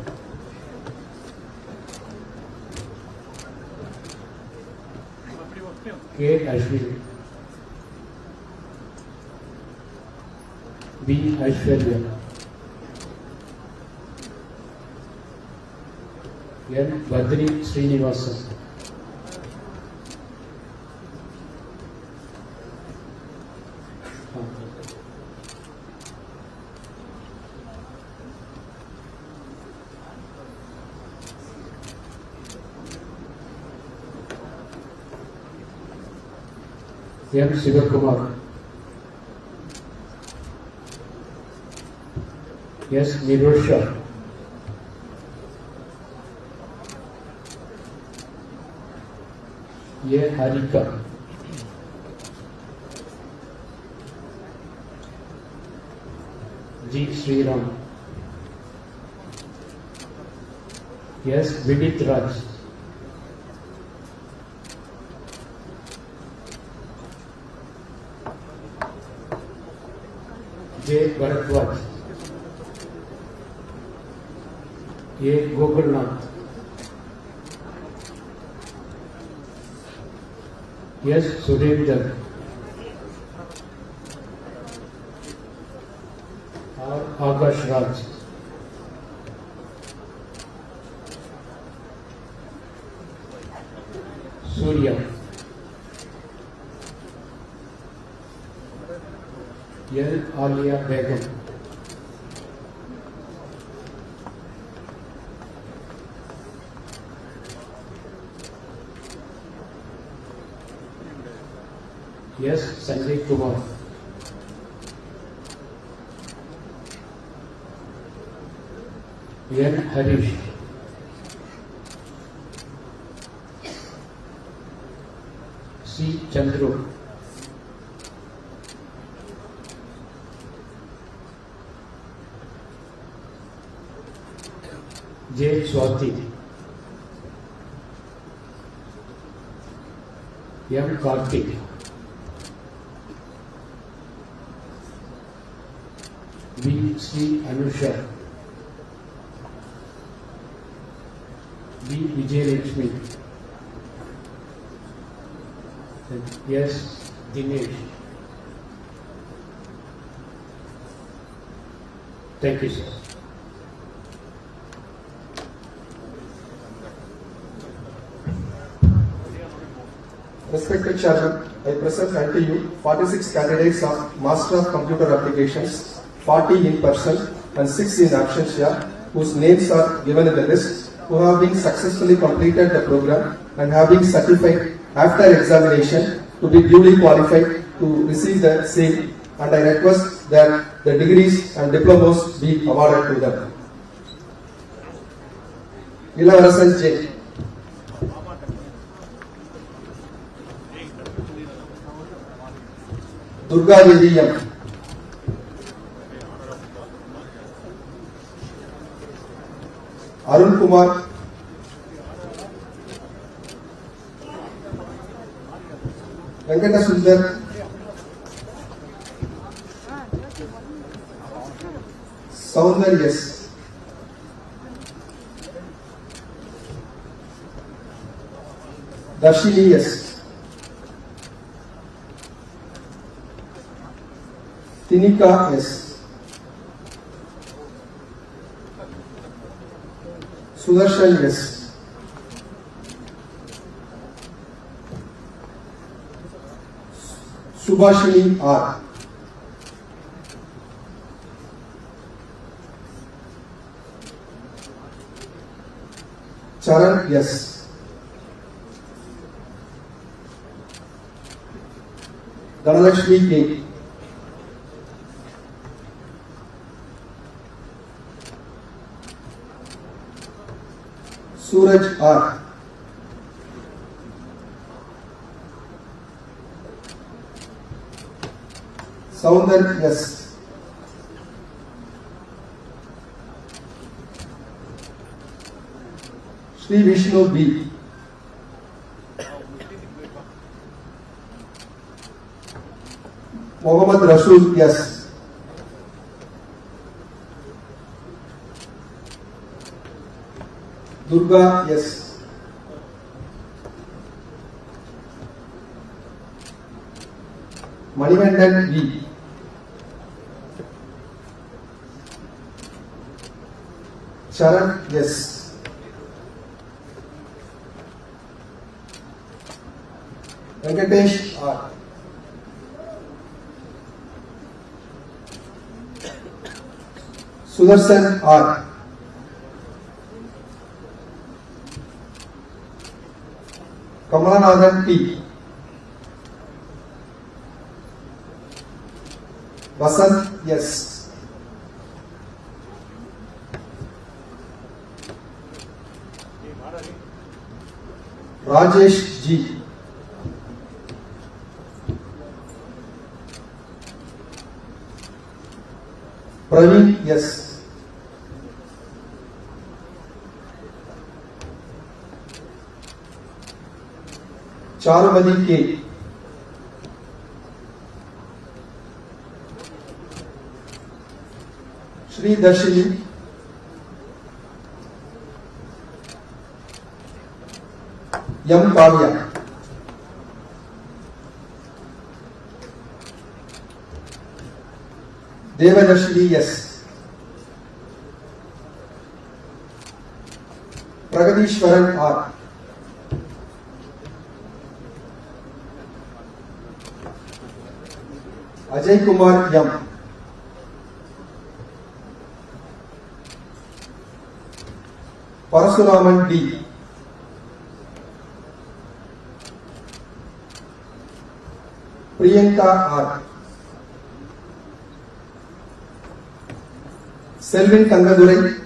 K. Ashwin, B. Aishwarya, N. Badri Srinivasan, M. Sivakumar, S. Nirosha, A. Harika, G. Sriram, S. Vinit Raj, J. Bharatwaj, A. Gokulnath, S. Surendra, R. Akash Raj, Surya, L. Alia Begum, S. Sanjay Kumar, N. Harish, C. Chandru, J. Swati, M. Karthik, B. C. Anusha, B. Vijay Lakshmi, S. Dinesh. Thank you, sir. Respected Chairman, I present unto you 46 candidates of Master of Computer Applications, 40 in person and 6 in absentia, whose names are given in the list, who have been successfully completed the program and have been certified after examination to be duly qualified to receive the same, and I request that the degrees and diplomas be awarded to them. Ellorukummana J. Durga Devi M. Arun Kumar, Venkata Sundar, Soundar S. Darshini S. Tinika S. Sudarshan S. Subhashini R. Charan S. Dhanalakshmi K. Suraj R. Soundar S. Sri Vishnu B. Mohammad Rasul S. Durga S. Manikandan V. Sharan S. Venkatesh R. Sudarshan R. Kamalanathan T. Vasant S. Rajesh G. Praveen S. Charumadi K. Sri Darshini Yam Kavya. Devadarshini S. Pragadishwaran R. Ajay Kumar Yam. Parasuraman D. Priyanka R. Selvin Tangadurai.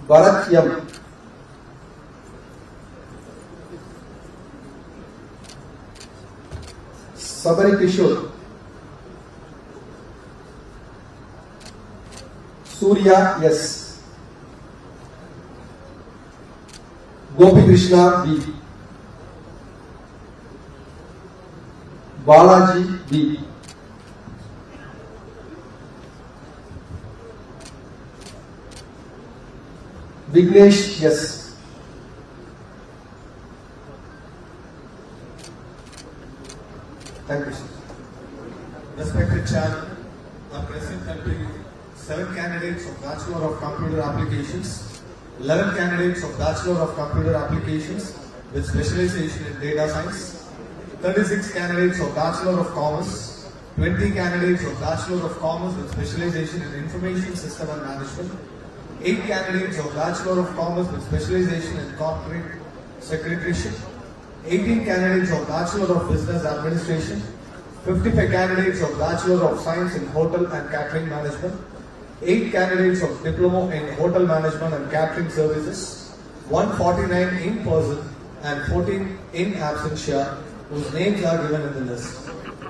Bharat Yam. Sabari Kishore. Surya S. Gopi Krishna B. Balaji B. Vignesh S. Thank you, sir. Respected Chairman, I present unto you 7 candidates of Bachelor of Computer Applications, 11 candidates of Bachelor of Computer Applications with specialization in data science, 36 candidates of Bachelor of Commerce, 20 candidates of Bachelor of Commerce with specialization in Information System and Management, 8 candidates of Bachelor of Commerce with specialization in Corporate Secretaryship, 18 candidates of Bachelor of Business Administration, 55 candidates of Bachelor of Science in Hotel and Catering Management, 8 candidates of Diploma in Hotel Management and Catering Services, 149 in person and 14 in absentia, whose names are given in the list,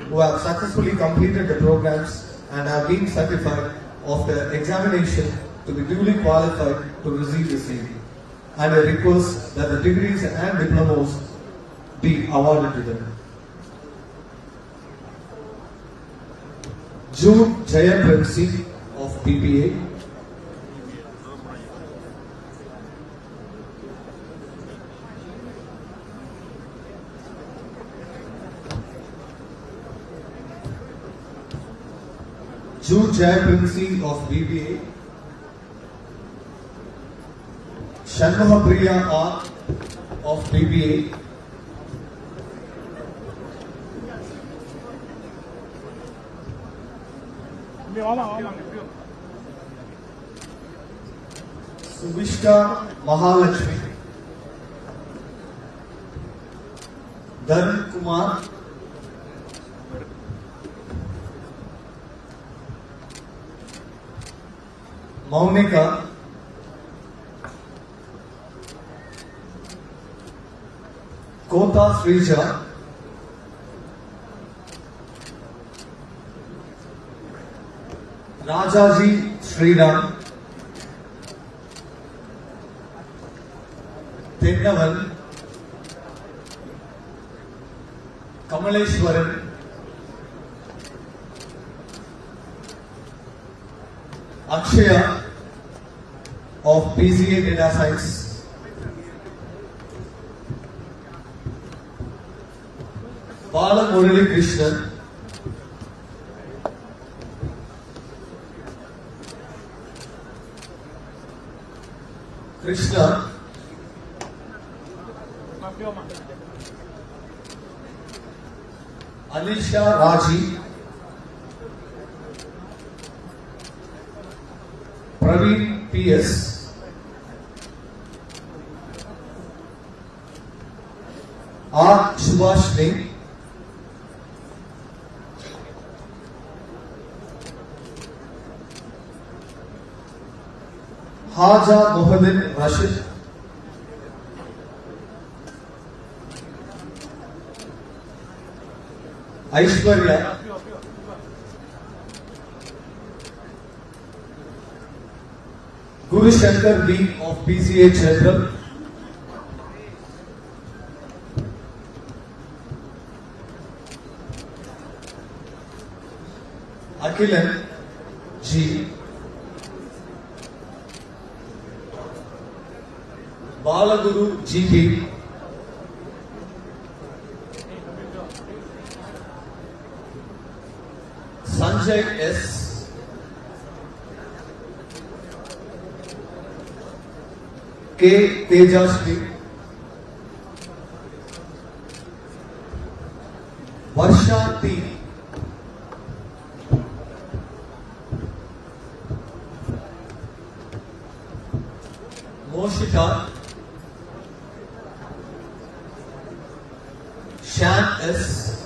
who have successfully completed the programs and have been certified of the examination to be duly qualified to receive the same. And I request that the degrees and diplomas be awarded to them. Jude Jayapramsi of BBA. Jude Jayapramsi of BBA. Shanmahapriya R of BBA. Subishta Mahalakshmi, Dharun Kumar, Maunika, Kota Srija, Rajaji Sriram, Tennavan, Kamaleshwaran, Akshaya of PCA Data Science, Bala Murali Krishnan, Krishna, Alisha Raji, Praveen PS, R. Subhashni, Haja Mohammed Rashid, Aishwarya, Guru Shankar B of PCA General, Akhilan G, Balaguru GP, Sanjay S, K. Tejasvi, Varsha T, Moshita, Shan S,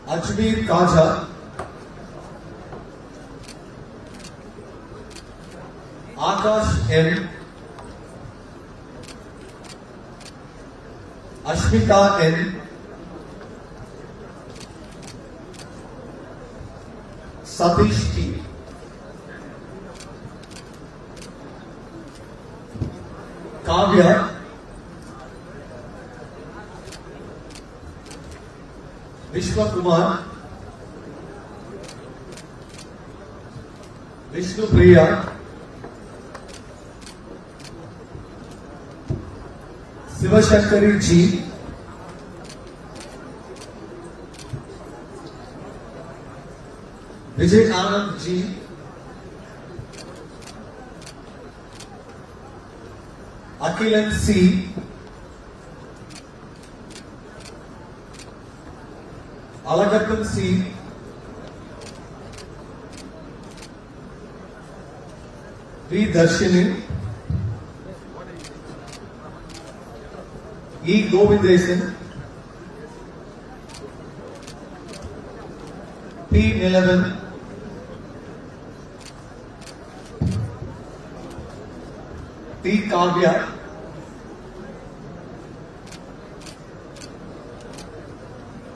Ajmer Kaja, Akash M, Ashmita N, Satish T, Kavya, Vishwakumar, Vishnu Priya, Sivashankari G, Vijay Anand G, Akhilan C, Alagattam C, V. Darshini, E. Govindesan, P. Nilavan, T. Kavya,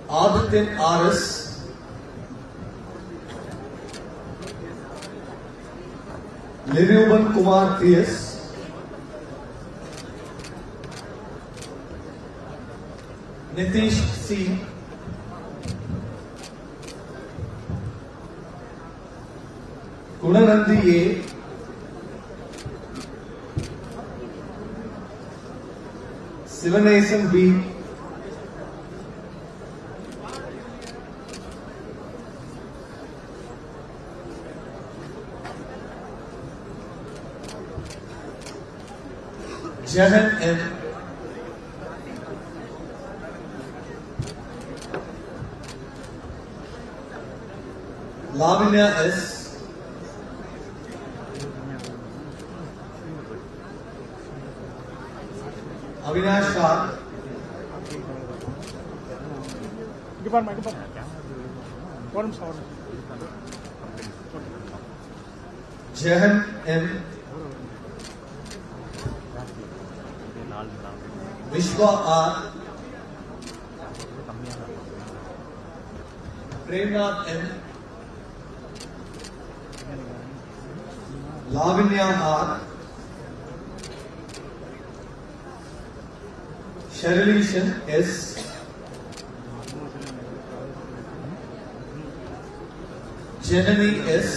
Adityan R.S., Liruban Kumar T.S., Nitish C, Gunanandi A, Sivanesan B, Jahan M, Lavanya S, Avinash Shah, Jahan M, Vishwa R, Premnath M, Lavinya R, Sharilishan S, Janani S,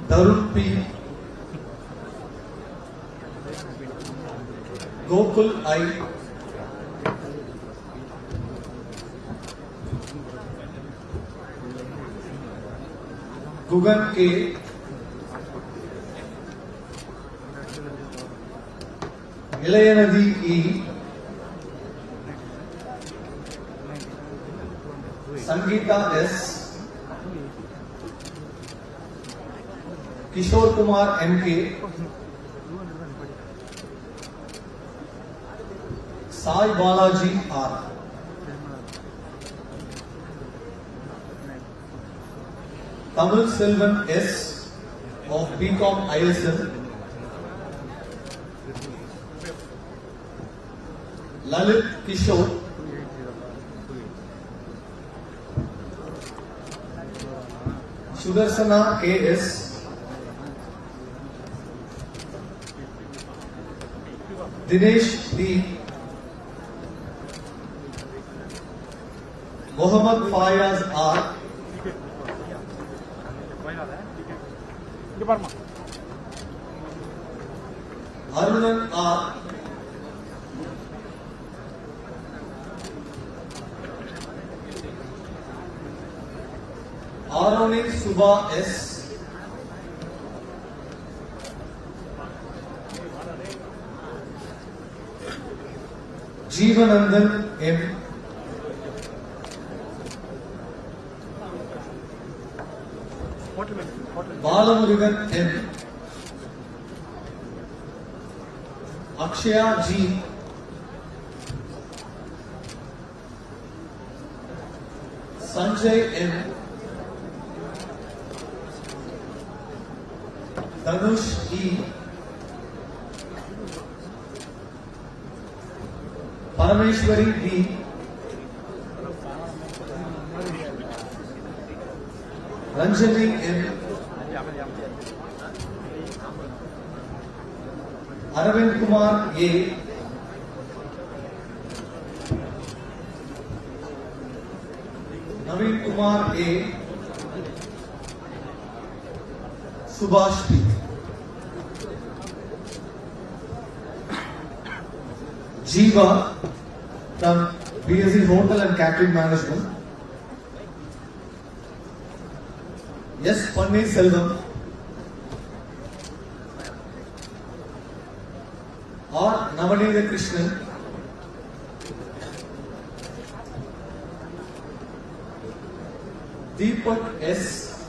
Darun P, Gokul I, Gugan K, Ilayanadi E, Sangeeta S, Kishore Kumar MK, Sai Balaji R, Tamil Selvan S of BCom ISL, Lalit Kishore, Sudarsana KS, Dinesh D, Mohammad Fayaz R, Arunan R, Aroni Subha S, Jeevanandan M, Balamurugan M, Akshaya G, Sanjay M, Dhanush E, Parameshwari D, Ranjani M, Arvind Kumar A, Naveen Kumar A, Subhash P, Jeeva from BSc Hotel and Catering Management, S. Panni Selvam, R. Navanida Krishnan, Deepak S,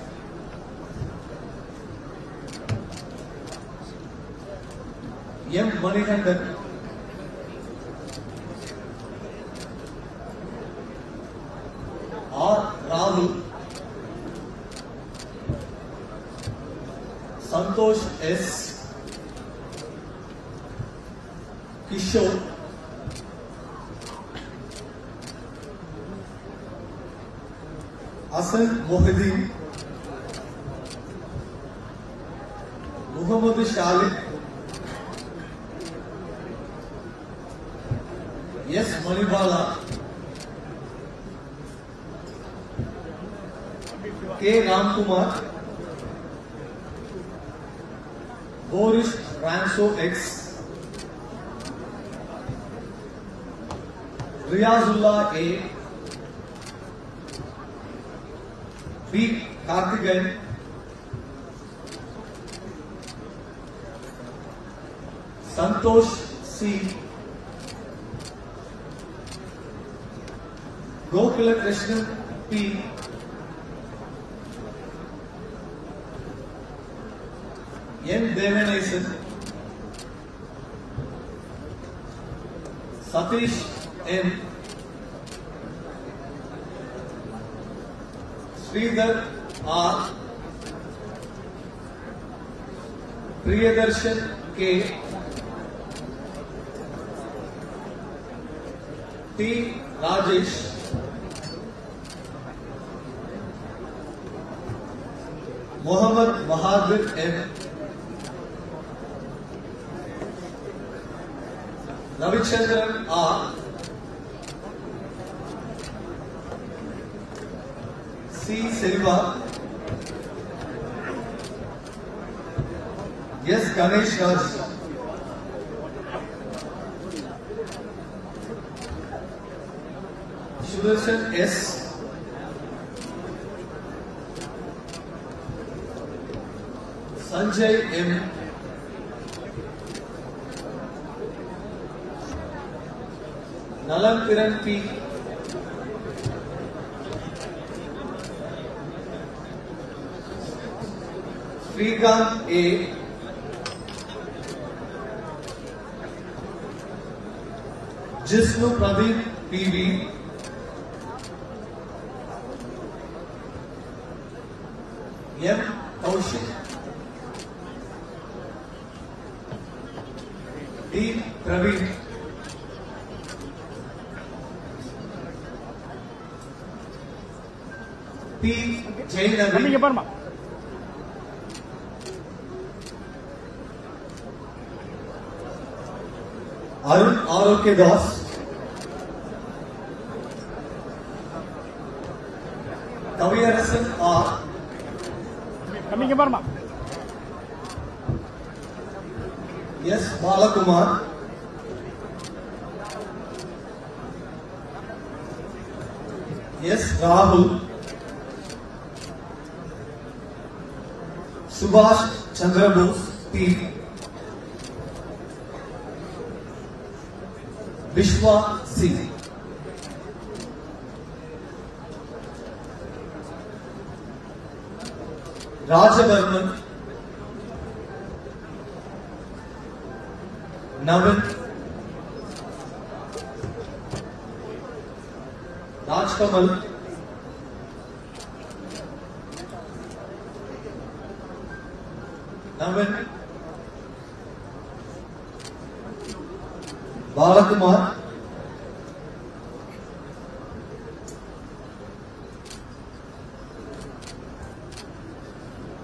M. Manikandan, R. Rahul, Santosh S, Kishore, Hasan Mohidin, Muhammad Shalik, S. Manibala, K. Ramkumar, Boris Ranso X, Riyazullah A, B. Karthikeyan, Santosh C, Gokula Krishnan P, N. Devanaisan, Satish N, Sridhar R, Priyadarshan K. T. Rajesh. Muhammad Mahadir M. Ravichandran R. C. Silva. S. Ganesh Raj. Sudarshan S. Sanjay M. Nalampiran P. Srikanth A. Jisnu Pradeep PV. M. Kaushik. D. Praveen. P. Jainavi. Arun R.O.K. Das. Kaviyarasan R. Yes. Balakumar. Yes. Rahul. Subhash Chandra Bose P. Vishwa C. Rajavarman. Navin. Rajkamal. Navin. Balakumar.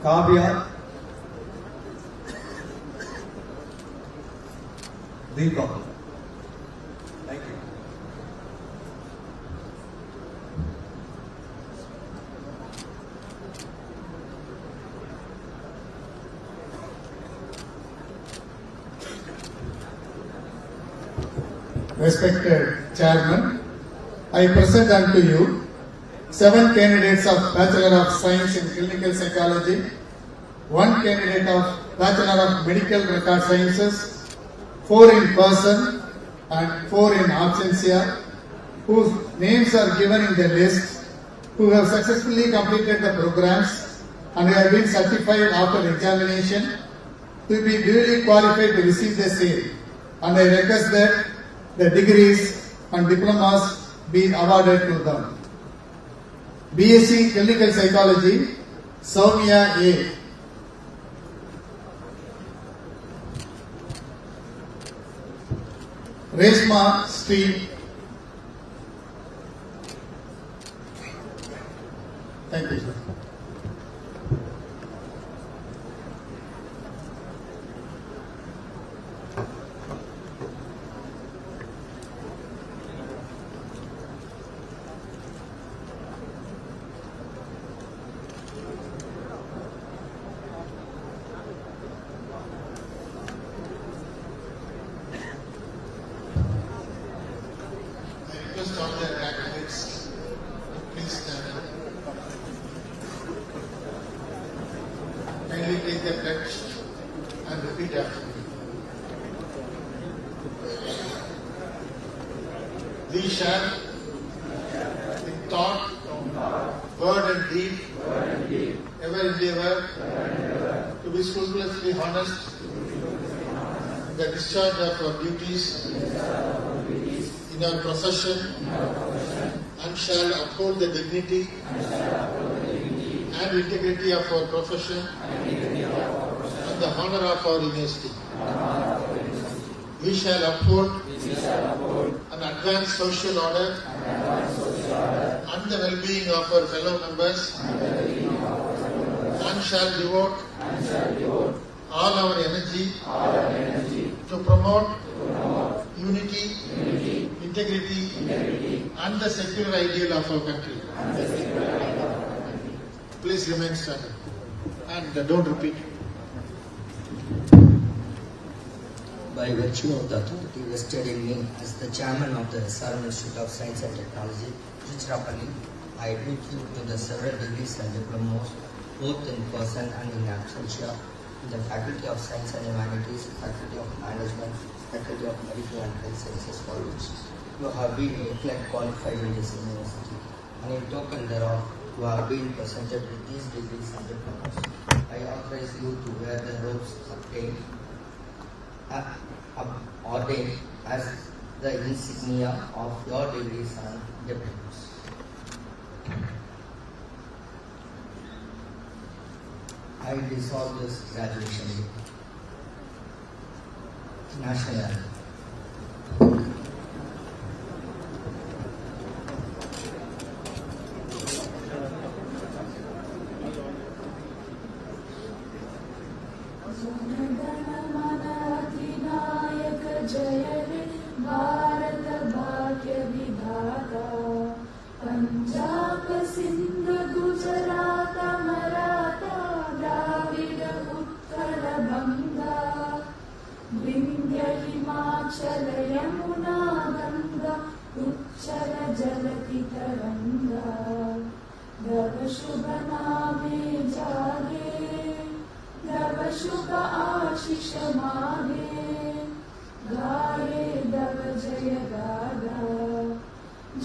Kavya. Deepak. Thank you. Respected Chairman, I present unto you 7 candidates of Bachelor of Science in Clinical Psychology, 1 candidate of Bachelor of Medical Record Sciences, 4 in person and 4 in absentia, whose names are given in the list, who have successfully completed the programs and have been certified after examination to be duly qualified to receive the same. And I request that the degrees and diplomas be awarded to them. BSc Clinical Psychology, Soumya A. Reshma Street. Thank you, sir. All the candidates, please stand up. Kindly take the pledge and repeat after me. We shall, in thought, word and deed, ever endeavor to be scrupulously honest in the discharge of our duties in our profession, and shall uphold the dignity and integrity of our profession in the honor of our university. We shall uphold and advance social order and the well-being of our fellow members and shall devote all our energy to promote unity, integrity and the secular ideal of our country. Please remain standing and don't repeat. By virtue of the authority vested in me as the chairman of the SRMIST of Science and Technology, Trichy, I admit you to the several degrees and diplomas, both in person and in absentia, in the Faculty of Science and Humanities, Faculty of Management, Faculty of Medical and Health Sciences, for which you have been declared qualified in this university, and in token thereof, you have been presented with these degrees and diplomas. I authorize you to wear the robes ordained as the insignia of your degrees and diplomas. I dissolve this graduation day. National Anthem.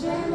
Jai